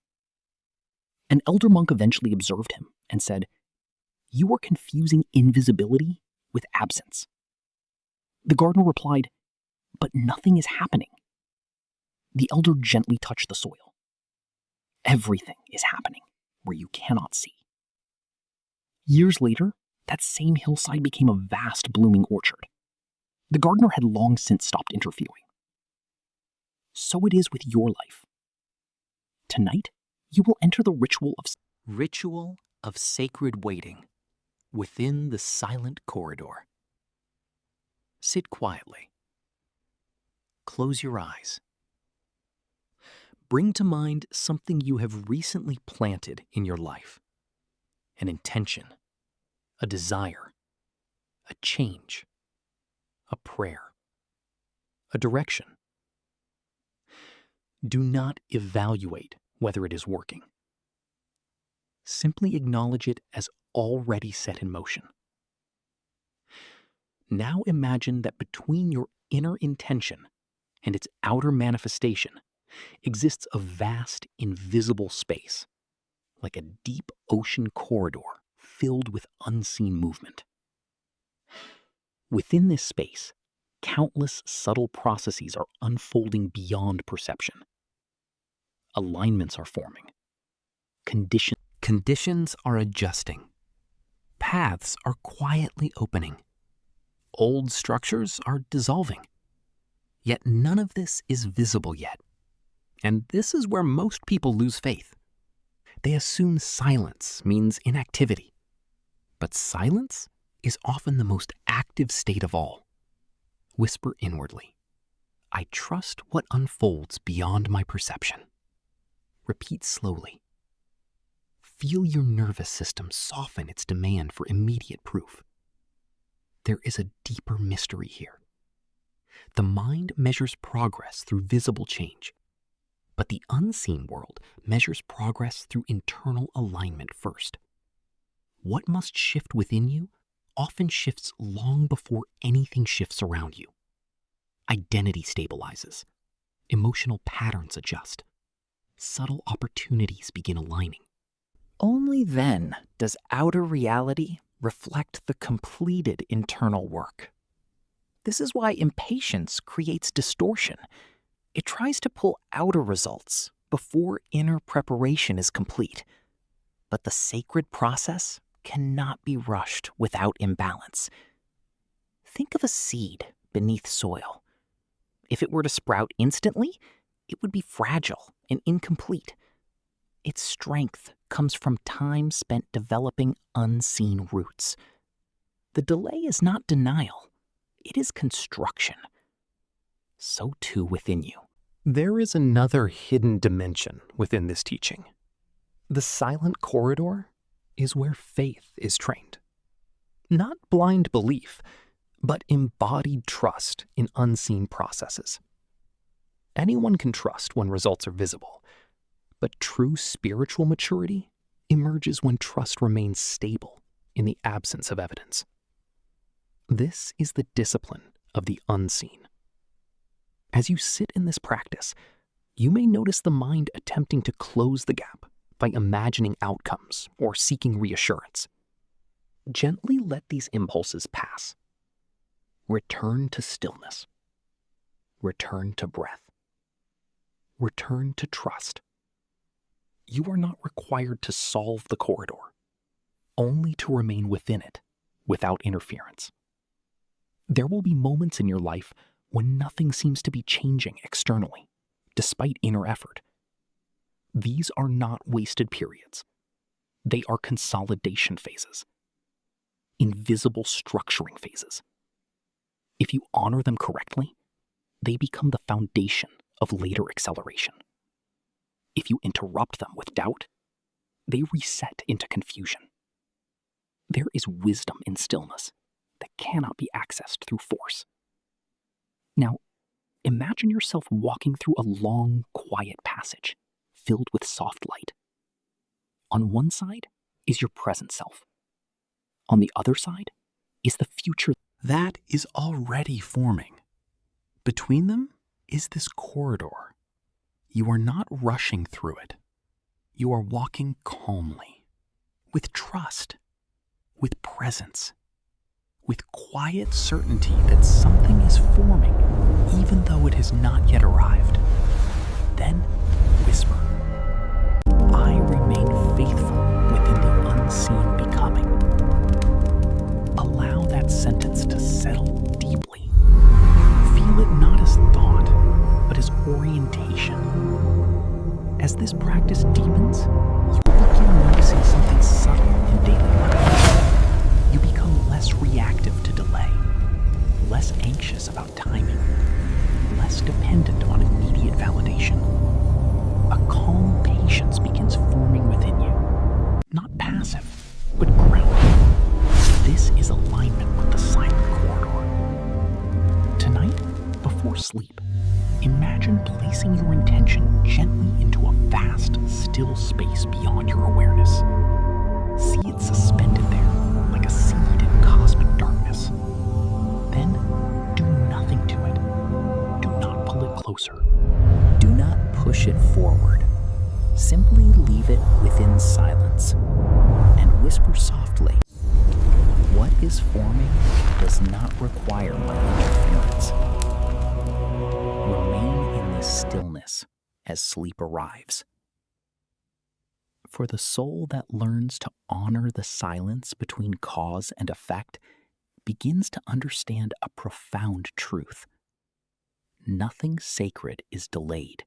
B: An elder monk eventually observed him and said, "You are confusing invisibility with absence." The gardener replied, "But nothing is happening." The elder gently touched the soil. "Everything is happening where you cannot see." Years later, that same hillside became a vast blooming orchard. The gardener had long since stopped interviewing. So it is with your life. Tonight, you will enter the ritual of
C: sacred waiting within the silent corridor. Sit quietly. Close your eyes. Bring to mind something you have recently planted in your life. An intention, a desire, a change, a prayer, a direction. Do not evaluate whether it is working. Simply acknowledge it as already set in motion. Now imagine that between your inner intention and its outer manifestation exists a vast, invisible space, like a deep ocean corridor filled with unseen movement. Within this space, countless subtle processes are unfolding beyond perception. Alignments are forming. Conditions are adjusting. Paths are quietly opening. Old structures are dissolving. Yet none of this is visible yet. And this is where most people lose faith. They assume silence means inactivity. But silence is often the most active state of all. Whisper inwardly, "I trust what unfolds beyond my perception." Repeat slowly. Feel your nervous system soften its demand for immediate proof. There is a deeper mystery here. The mind measures progress through visible change, but the unseen world measures progress through internal alignment first. What must shift within you often shifts long before anything shifts around you. Identity stabilizes. Emotional patterns adjust. Subtle opportunities begin aligning. Only then does outer reality reflect the completed internal work. This is why impatience creates distortion. It tries to pull outer results before inner preparation is complete. But the sacred process cannot be rushed without imbalance. Think of a seed beneath soil. If it were to sprout instantly, it would be fragile and incomplete. Its strength comes from time spent developing unseen roots. The delay is not denial, it is construction. So too within you. There is another hidden dimension within this teaching. The silent corridor is where faith is trained. Not blind belief, but embodied trust in unseen processes. Anyone can trust when results are visible, but true spiritual maturity emerges when trust remains stable in the absence of evidence. This is the discipline of the unseen. As you sit in this practice, you may notice the mind attempting to close the gap by imagining outcomes or seeking reassurance. Gently let these impulses pass. Return to stillness. Return to breath. Return to trust. You are not required to solve the corridor, only to remain within it without interference. There will be moments in your life when nothing seems to be changing externally, despite inner effort. These are not wasted periods. They are consolidation phases, invisible structuring phases. If you honor them correctly, they become the foundation of later acceleration. If you interrupt them with doubt, they reset into confusion. There is wisdom in stillness that cannot be accessed through force. Now, imagine yourself walking through a long, quiet passage filled with soft light. On one side is your present self. On the other side is the future that is already forming. Between them is this corridor. You are not rushing through it. You are walking calmly, with trust, with presence, with quiet certainty that something is forming, even though it has not yet arrived. Then whisper, I remain faithful within the unseen becoming. Allow that sentence to settle deeply. Feel it not as thought, but as orientation. As this practice deepens, you begin noticing something subtle in daily life. You become less reactive to delay, less anxious about timing, less dependent on immediate validation. A calm patience begins forming within you, not passive, but grounded. This is alignment with the silent corridor. Tonight, before sleep, imagine placing your intention gently into a vast, still space beyond your awareness. See it suspended there, like a seed in cosmic darkness. Then, do nothing to it. Do not pull it closer.
B: Do not push it forward. Simply leave it within silence and whisper softly. What is forming does not require my interference. Remain in this stillness as sleep arrives. For the soul that learns to honor the silence between cause and effect begins to understand a profound truth. Nothing sacred is delayed.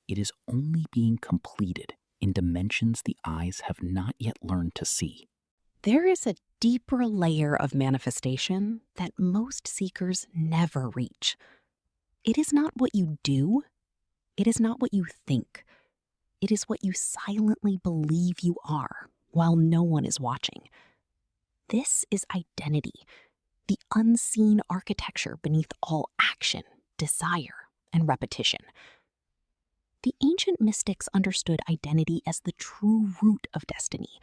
B: It is only being completed in dimensions the eyes have not yet learned to see.
D: There is a deeper layer of manifestation that most seekers never reach. It is not what you do. It is not what you think. It is what you silently believe you are while no one is watching. This is identity, the unseen architecture beneath all action, desire, and repetition. The ancient mystics understood identity as the true root of destiny.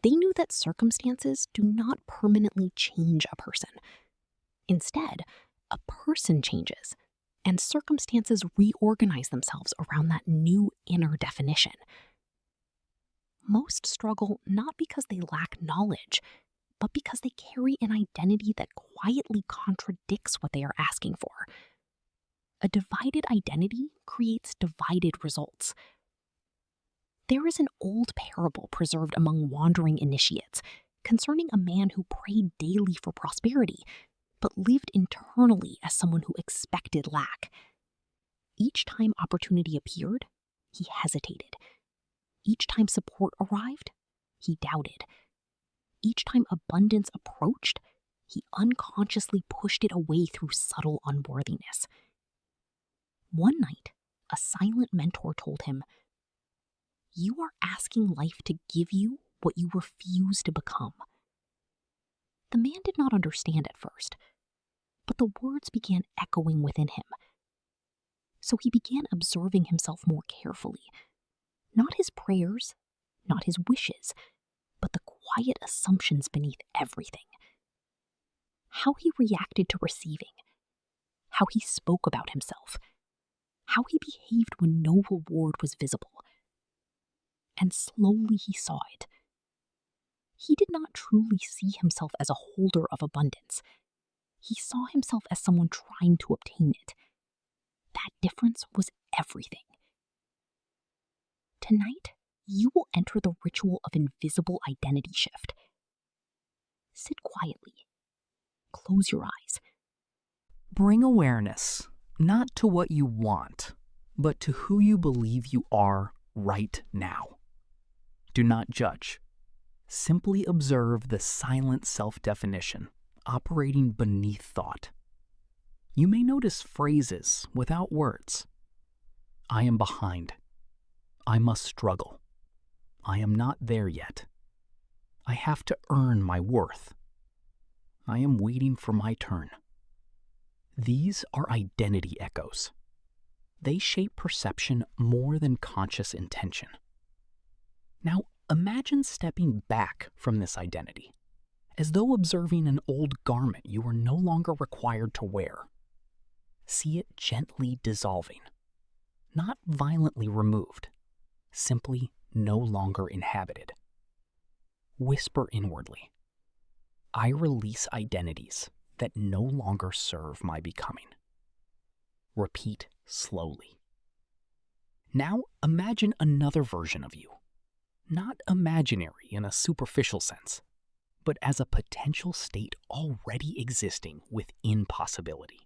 D: They knew that circumstances do not permanently change a person. Instead, a person changes, and circumstances reorganize themselves around that new inner definition. Most struggle not because they lack knowledge, but because they carry an identity that quietly contradicts what they are asking for. A divided identity creates divided results. There is an old parable preserved among wandering initiates concerning a man who prayed daily for prosperity, but lived internally as someone who expected lack. Each time opportunity appeared, he hesitated. Each time support arrived, he doubted. Each time abundance approached, he unconsciously pushed it away through subtle unworthiness. One night, a silent mentor told him, "You are asking life to give you what you refuse to become." The man did not understand at first, but the words began echoing within him. So he began observing himself more carefully. Not his prayers, not his wishes, but the quiet assumptions beneath everything. How he reacted to receiving, how he spoke about himself, how he behaved when no reward was visible. And slowly he saw it. He did not truly see himself as a holder of abundance. He saw himself as someone trying to obtain it. That difference was everything. Tonight, you will enter the ritual of invisible identity shift. Sit quietly. Close your eyes.
A: Bring awareness, not to what you want, but to who you believe you are right now. Do not judge. Simply observe the silent self-definition operating beneath thought. You may notice phrases without words. I am behind. I must struggle. I am not there yet. I have to earn my worth. I am waiting for my turn. These are identity echoes. They shape perception more than conscious intention. Now, imagine stepping back from this identity, as though observing an old garment you are no longer required to wear. See it gently dissolving, not violently removed, simply
C: no longer inhabited. Whisper inwardly, I release identities that no longer serve my becoming. Repeat slowly. Now imagine another version of you. Not imaginary in a superficial sense, but as a potential state already existing within possibility.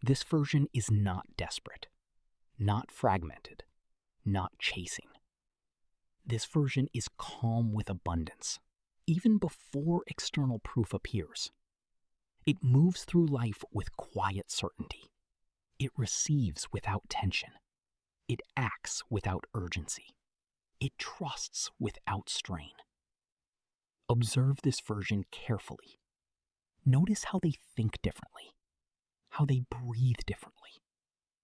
C: This version is not desperate, not fragmented, not chasing. This version is calm with abundance, even before external proof appears. It moves through life with quiet certainty. It receives without tension. It acts without urgency. It trusts without strain. Observe this version carefully. Notice how they think differently, how they breathe differently,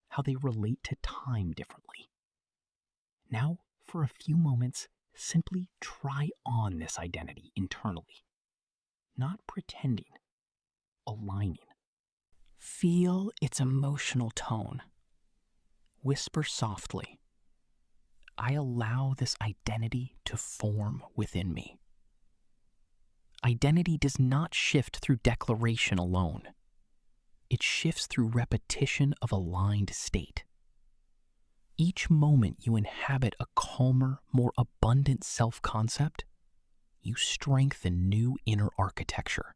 C: how they relate to time differently. Now, for a few moments, simply try on this identity internally. Not pretending, aligning. Feel its emotional tone. Whisper softly, I allow this identity to form within me. Identity does not shift through declaration alone. It shifts through repetition of aligned state. Each moment you inhabit a calmer, more abundant self-concept, you strengthen new inner architecture.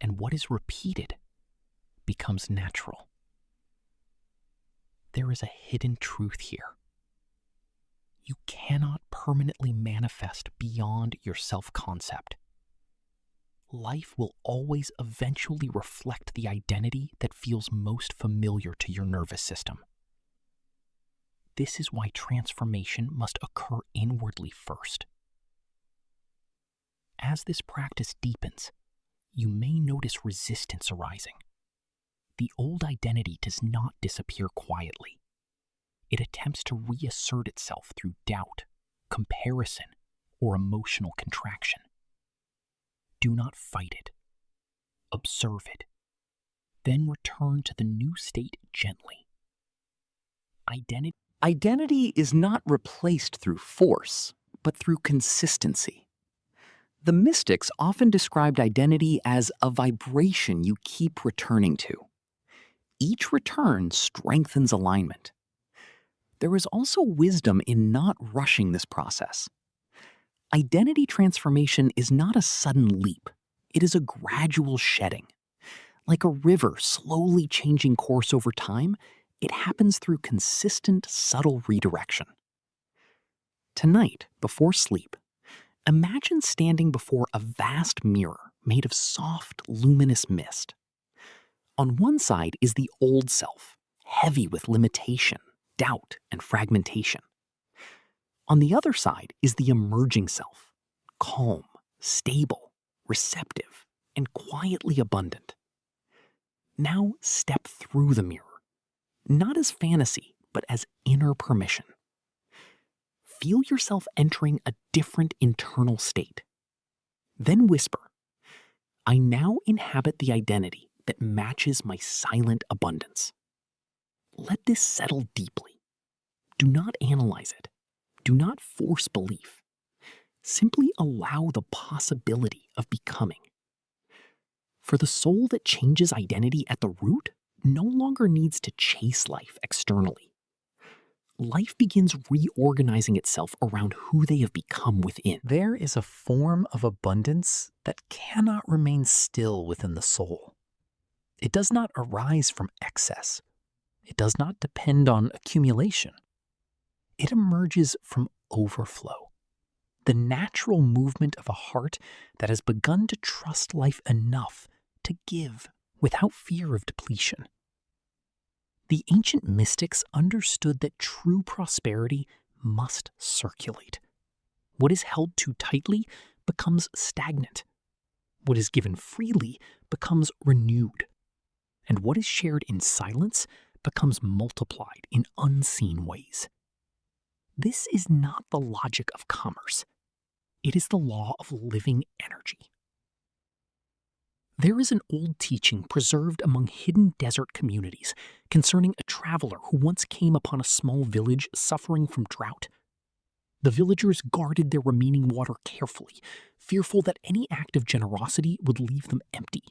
C: And what is repeated becomes natural. There is a hidden truth here. You cannot permanently manifest beyond your self-concept. Life will always eventually reflect the identity that feels most familiar to your nervous system. This is why transformation must occur inwardly first. As this practice deepens, you may notice resistance arising. The old identity does not disappear quietly. It attempts to reassert itself through doubt, comparison, or emotional contraction. Do not fight it. Observe it. Then return to the new state gently.
A: Identity is not replaced through force, but through consistency. The mystics often described identity as a vibration you keep returning to. Each return strengthens alignment. There is also wisdom in not rushing this process. Identity transformation is not a sudden leap. It is a gradual shedding. Like a river slowly changing course over time, it happens through consistent, subtle redirection. Tonight, before sleep, imagine standing before a vast mirror made of soft, luminous mist. On one side is the old self, heavy with limitation, doubt, and fragmentation. On the other side is the emerging self, calm, stable, receptive, and quietly abundant. Now step through the mirror, not as fantasy, but as inner permission. Feel yourself entering a different internal state. Then whisper, I now inhabit the identity that matches my silent abundance. Let this settle deeply. Do not analyze it. Do not force belief. Simply allow the possibility of becoming. For the soul that changes identity at the root no longer needs to chase life externally. Life begins reorganizing itself around who they have become within.
C: There is a form of abundance that cannot remain still within the soul. It does not arise from excess. It does not depend on accumulation. It emerges from overflow, the natural movement of a heart that has begun to trust life enough to give without fear of depletion. The ancient mystics understood that true prosperity must circulate. What is held too tightly becomes stagnant. What is given freely becomes renewed. And what is shared in silence becomes multiplied in unseen ways. This is not the logic of commerce. It is the law of living energy. There is an old teaching preserved among hidden desert communities concerning a traveler who once came upon a small village suffering from drought. The villagers guarded their remaining water carefully, fearful that any act of generosity would leave them empty.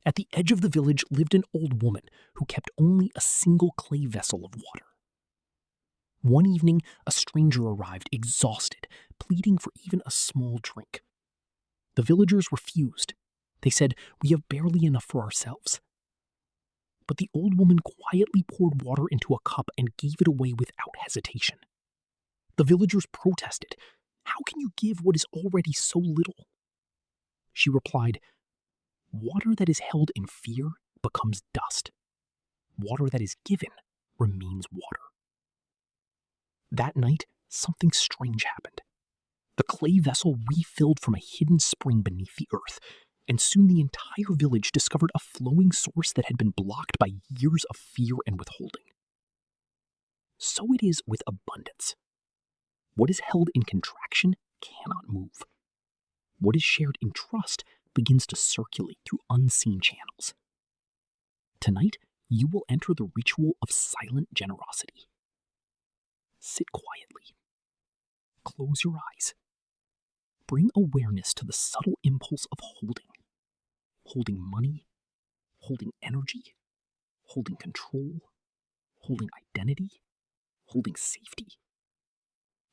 C: At the edge of the village lived an old woman who kept only a single clay vessel of water. One evening, a stranger arrived, exhausted, pleading for even a small drink. The villagers refused. They said, "We have barely enough for ourselves." But the old woman quietly poured water into a cup and gave it away without hesitation. The villagers protested. "How can you give what is already so little?" She replied, "Water that is held in fear becomes dust. Water that is given remains water." That night, something strange happened. The clay vessel refilled from a hidden spring beneath the earth, and soon the entire village discovered a flowing source that had been blocked by years of fear and withholding. So it is with abundance. What is held in contraction cannot move. What is shared in trust begins to circulate through unseen channels. Tonight, you will enter the ritual of silent generosity. Sit quietly. Close your eyes. Bring awareness to the subtle impulse of holding. Holding money, holding energy, holding control, holding identity, holding safety.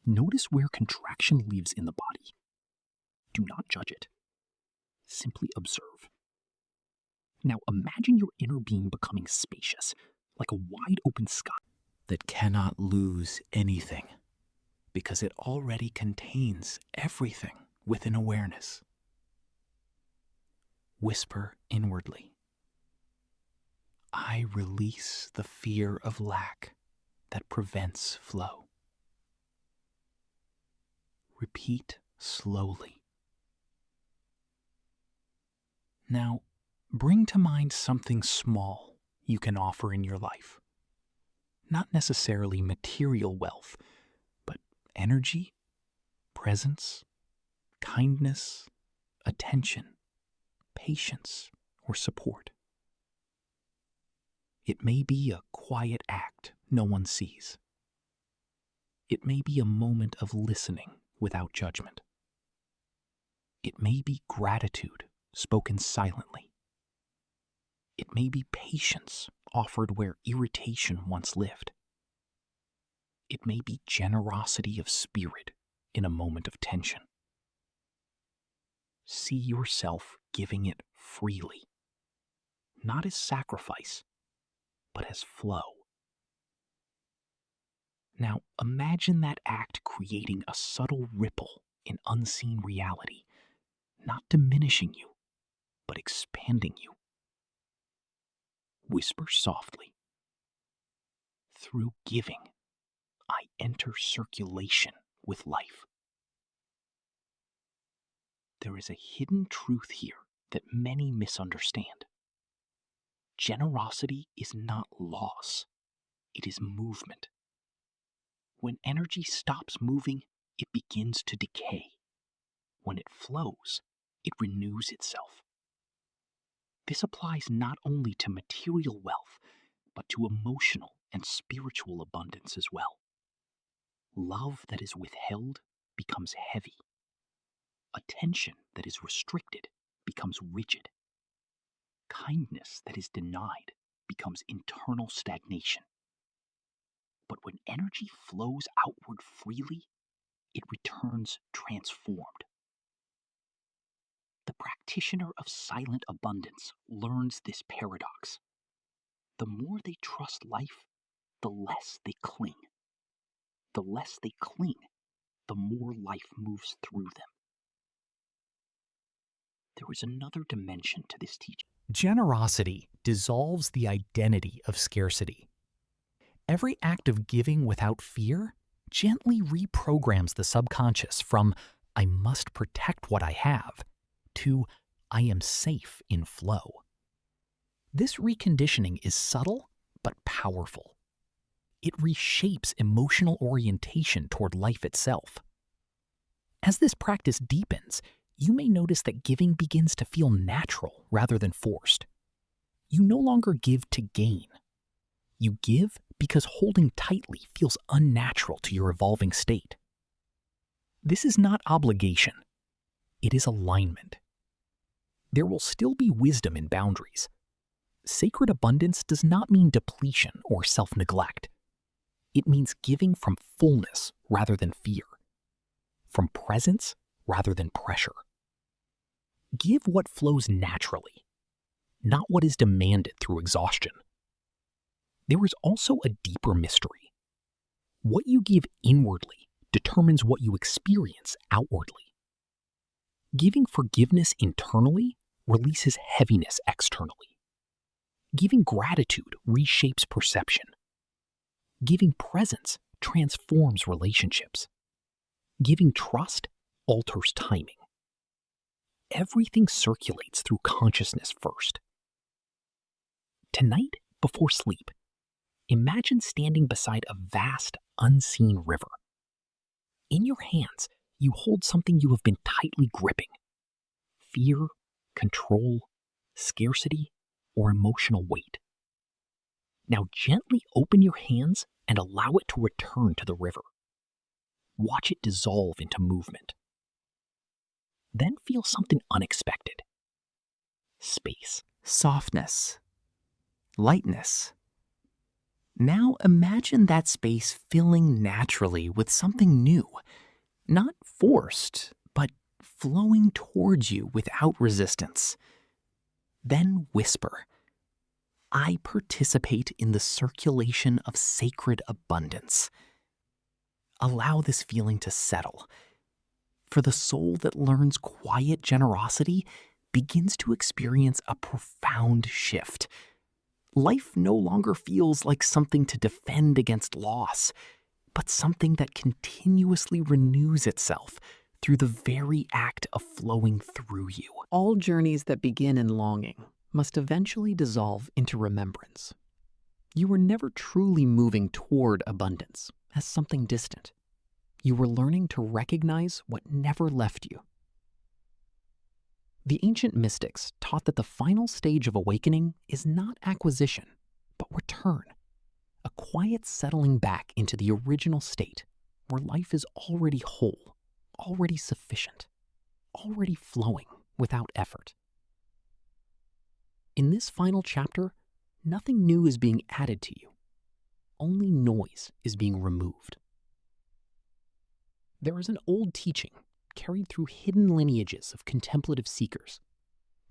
C: Notice where contraction lives in the body. Do not judge it. Simply observe. Now imagine your inner being becoming spacious, like a wide open sky
A: that cannot lose anything, because it already contains everything within awareness. Whisper inwardly, "I release the fear of lack that prevents flow." Repeat slowly. Now, bring to mind something small you can offer in your life. Not necessarily material wealth, but energy, presence, kindness, attention, patience, or support. It may be a quiet act no one sees. It may be a moment of listening without judgment. It may be gratitude spoken silently. It may be patience offered where irritation once lived. It may be generosity of spirit in a moment of tension. See yourself giving it freely, not as sacrifice, but as flow. Now imagine that act creating a subtle ripple in unseen reality, not diminishing you, but expanding you. Whisper softly, "Through giving, I enter circulation with life." There is a hidden truth here that many misunderstand. Generosity is not loss, it is movement. When energy stops moving, it begins to decay. When it flows, it renews itself. This applies not only to material wealth, but to emotional and spiritual abundance as well. Love that is withheld becomes heavy. Attention that is restricted becomes rigid. Kindness that is denied becomes internal stagnation. But when energy flows outward freely, it returns transformed. The practitioner of silent abundance learns this paradox. The more they trust life, the less they cling. The less they cling, the more life moves through them. There is another dimension to this teaching.
C: Generosity dissolves the identity of scarcity. Every act of giving without fear gently reprograms the subconscious from "I must protect what I have" to "I am safe in flow." This reconditioning is subtle but powerful. It reshapes emotional orientation toward life itself. As this practice deepens, you may notice that giving begins to feel natural rather than forced. You no longer give to gain. You give because holding tightly feels unnatural to your evolving state. This is not obligation. It is alignment. There will still be wisdom in boundaries. Sacred abundance does not mean depletion or self-neglect. It means giving from fullness rather than fear, from presence rather than pressure. Give what flows naturally, not what is demanded through exhaustion. There is also a deeper mystery. What you give inwardly determines what you experience outwardly. Giving forgiveness internally releases heaviness externally. Giving gratitude reshapes perception. Giving presence transforms relationships. Giving trust alters timing. Everything circulates through consciousness first. Tonight, before sleep, imagine standing beside a vast, unseen river. In your hands, you hold something you have been tightly gripping. Fear, control, scarcity, or emotional weight. Now gently open your hands and allow it to return to the river. Watch it dissolve into movement. Then feel something unexpected. Space.
A: Softness. Lightness. Now imagine that space filling naturally with something new, not forced, but flowing towards you without resistance. Then whisper, "I participate in the circulation of sacred abundance." Allow this feeling to settle. For the soul that learns quiet generosity begins to experience a profound shift. Life no longer feels like something to defend against loss, but something that continuously renews itself through the very act of flowing through you.
B: All journeys that begin in longing must eventually dissolve into remembrance. You were never truly moving toward abundance as something distant. You were learning to recognize what never left you. The ancient mystics taught that the final stage of awakening is not acquisition, but return, a quiet settling back into the original state where life is already whole, already sufficient, already flowing without effort. In this final chapter, nothing new is being added to you. Only noise is being removed. There is an old teaching carried through hidden lineages of contemplative seekers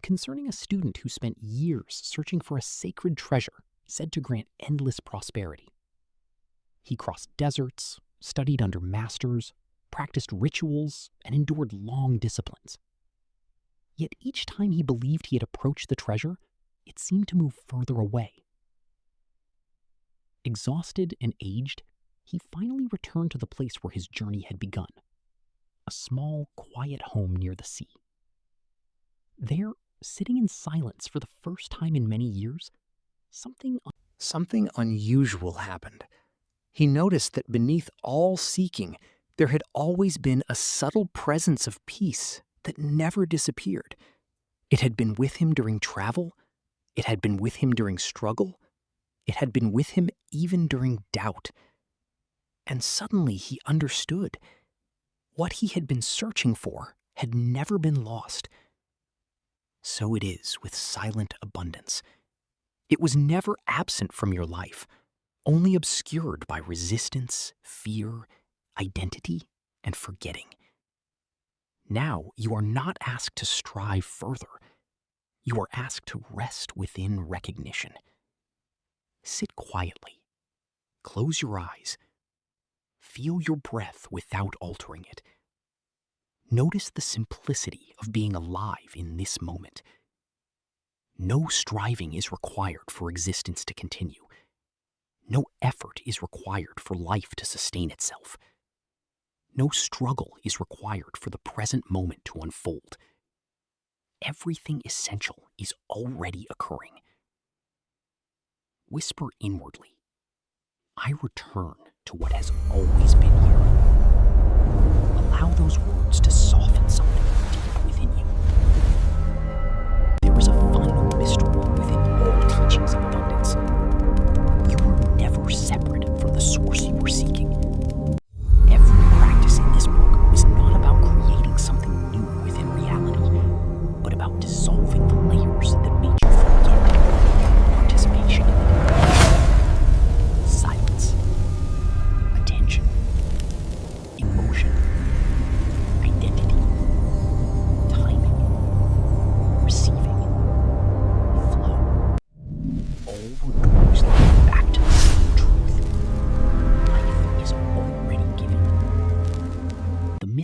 B: concerning a student who spent years searching for a sacred treasure said to grant endless prosperity. He crossed deserts, studied under masters, practiced rituals, and endured long disciplines. Yet each time he believed he had approached the treasure, it seemed to move further away. Exhausted and aged, he finally returned to the place where his journey had begun, a small, quiet home near the sea. There, sitting in silence for the first time in many years, something
A: unusual happened. He noticed that beneath all seeking, there had always been a subtle presence of peace that never disappeared. It had been with him during travel. It had been with him during struggle. It had been with him even during doubt. And suddenly he understood. What he had been searching for had never been lost. So it is with silent abundance. It was never absent from your life, only obscured by resistance, fear, identity, and forgetting. Now you are not asked to strive further. You are asked to rest within recognition. Sit quietly. Close your eyes. Feel your breath without altering it. Notice the simplicity of being alive in this moment. No striving is required for existence to continue. No effort is required for life to sustain itself. No struggle is required for the present moment to unfold. Everything essential is already occurring. Whisper inwardly, "I return to what has always been here." Allow those words to soften something deep within you. There is a final mystery within all teachings of abundance. You were never separate from the source you were seeking. Every practice in this book was not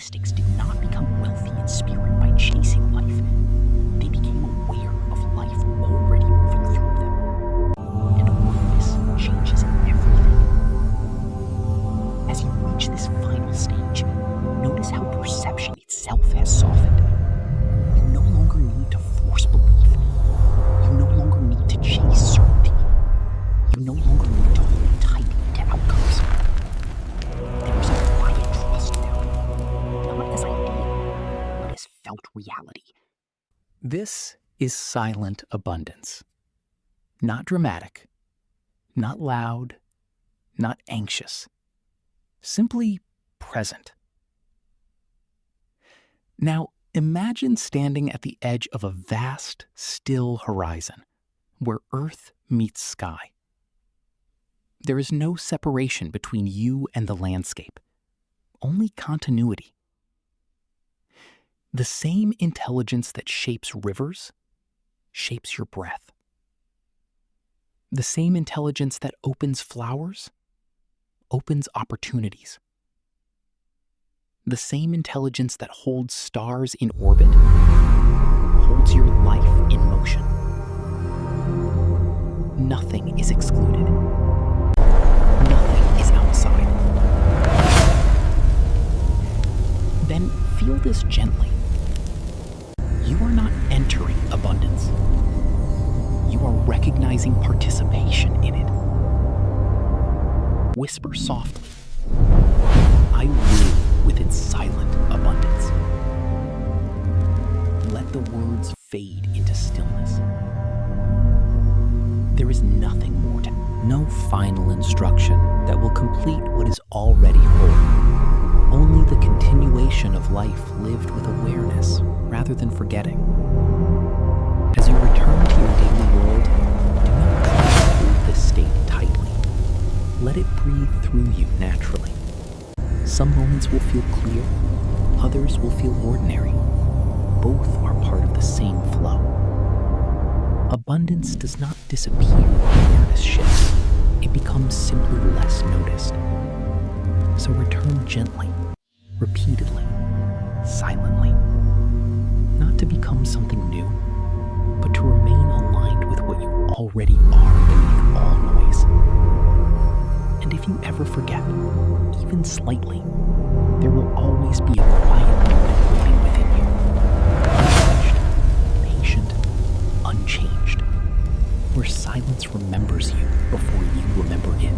C: mystics did not become wealthy in spirit by chasing life. They became aware of life already moving through them. And awareness changes everything. As you reach this final stage, notice how perception itself has softened. You no longer need to force belief. You no longer need to chase certainty. You no longer need to hold tightly to outcomes. There's a quiet trust now, not as ideal, but as felt reality.
A: This is silent abundance. Not dramatic, not loud, not anxious. Simply present. Now, imagine standing at the edge of a vast, still horizon, where earth meets sky. There is no separation between you and the landscape, only continuity. The same intelligence that shapes rivers shapes your breath. The same intelligence that opens flowers opens opportunities. The same intelligence that holds stars in orbit holds your life in motion. Nothing is excluded. Nothing is outside. Then feel this gently. You are not entering abundance. You are recognizing participation in it. Whisper softly, I live within silent abundance. Let the words fade into stillness. There is nothing more to, no final instruction that will complete what is already whole. Only the continuation of life lived with awareness rather than forgetting. As you return to your daily world, do not try to hold this state tightly. Let it breathe through you naturally. Some moments will feel clear, others will feel ordinary. Both are part of the same flow. Abundance does not disappear when awareness shifts. It becomes simply less noticed. So return gently, repeatedly, silently. Not to become something new, but to remain aligned with what you already are beneath all noise. And if you ever forget, even slightly, there will always be a quiet moment waiting within you. Untouched, patient, unchanged, where silence remembers you before you remember it.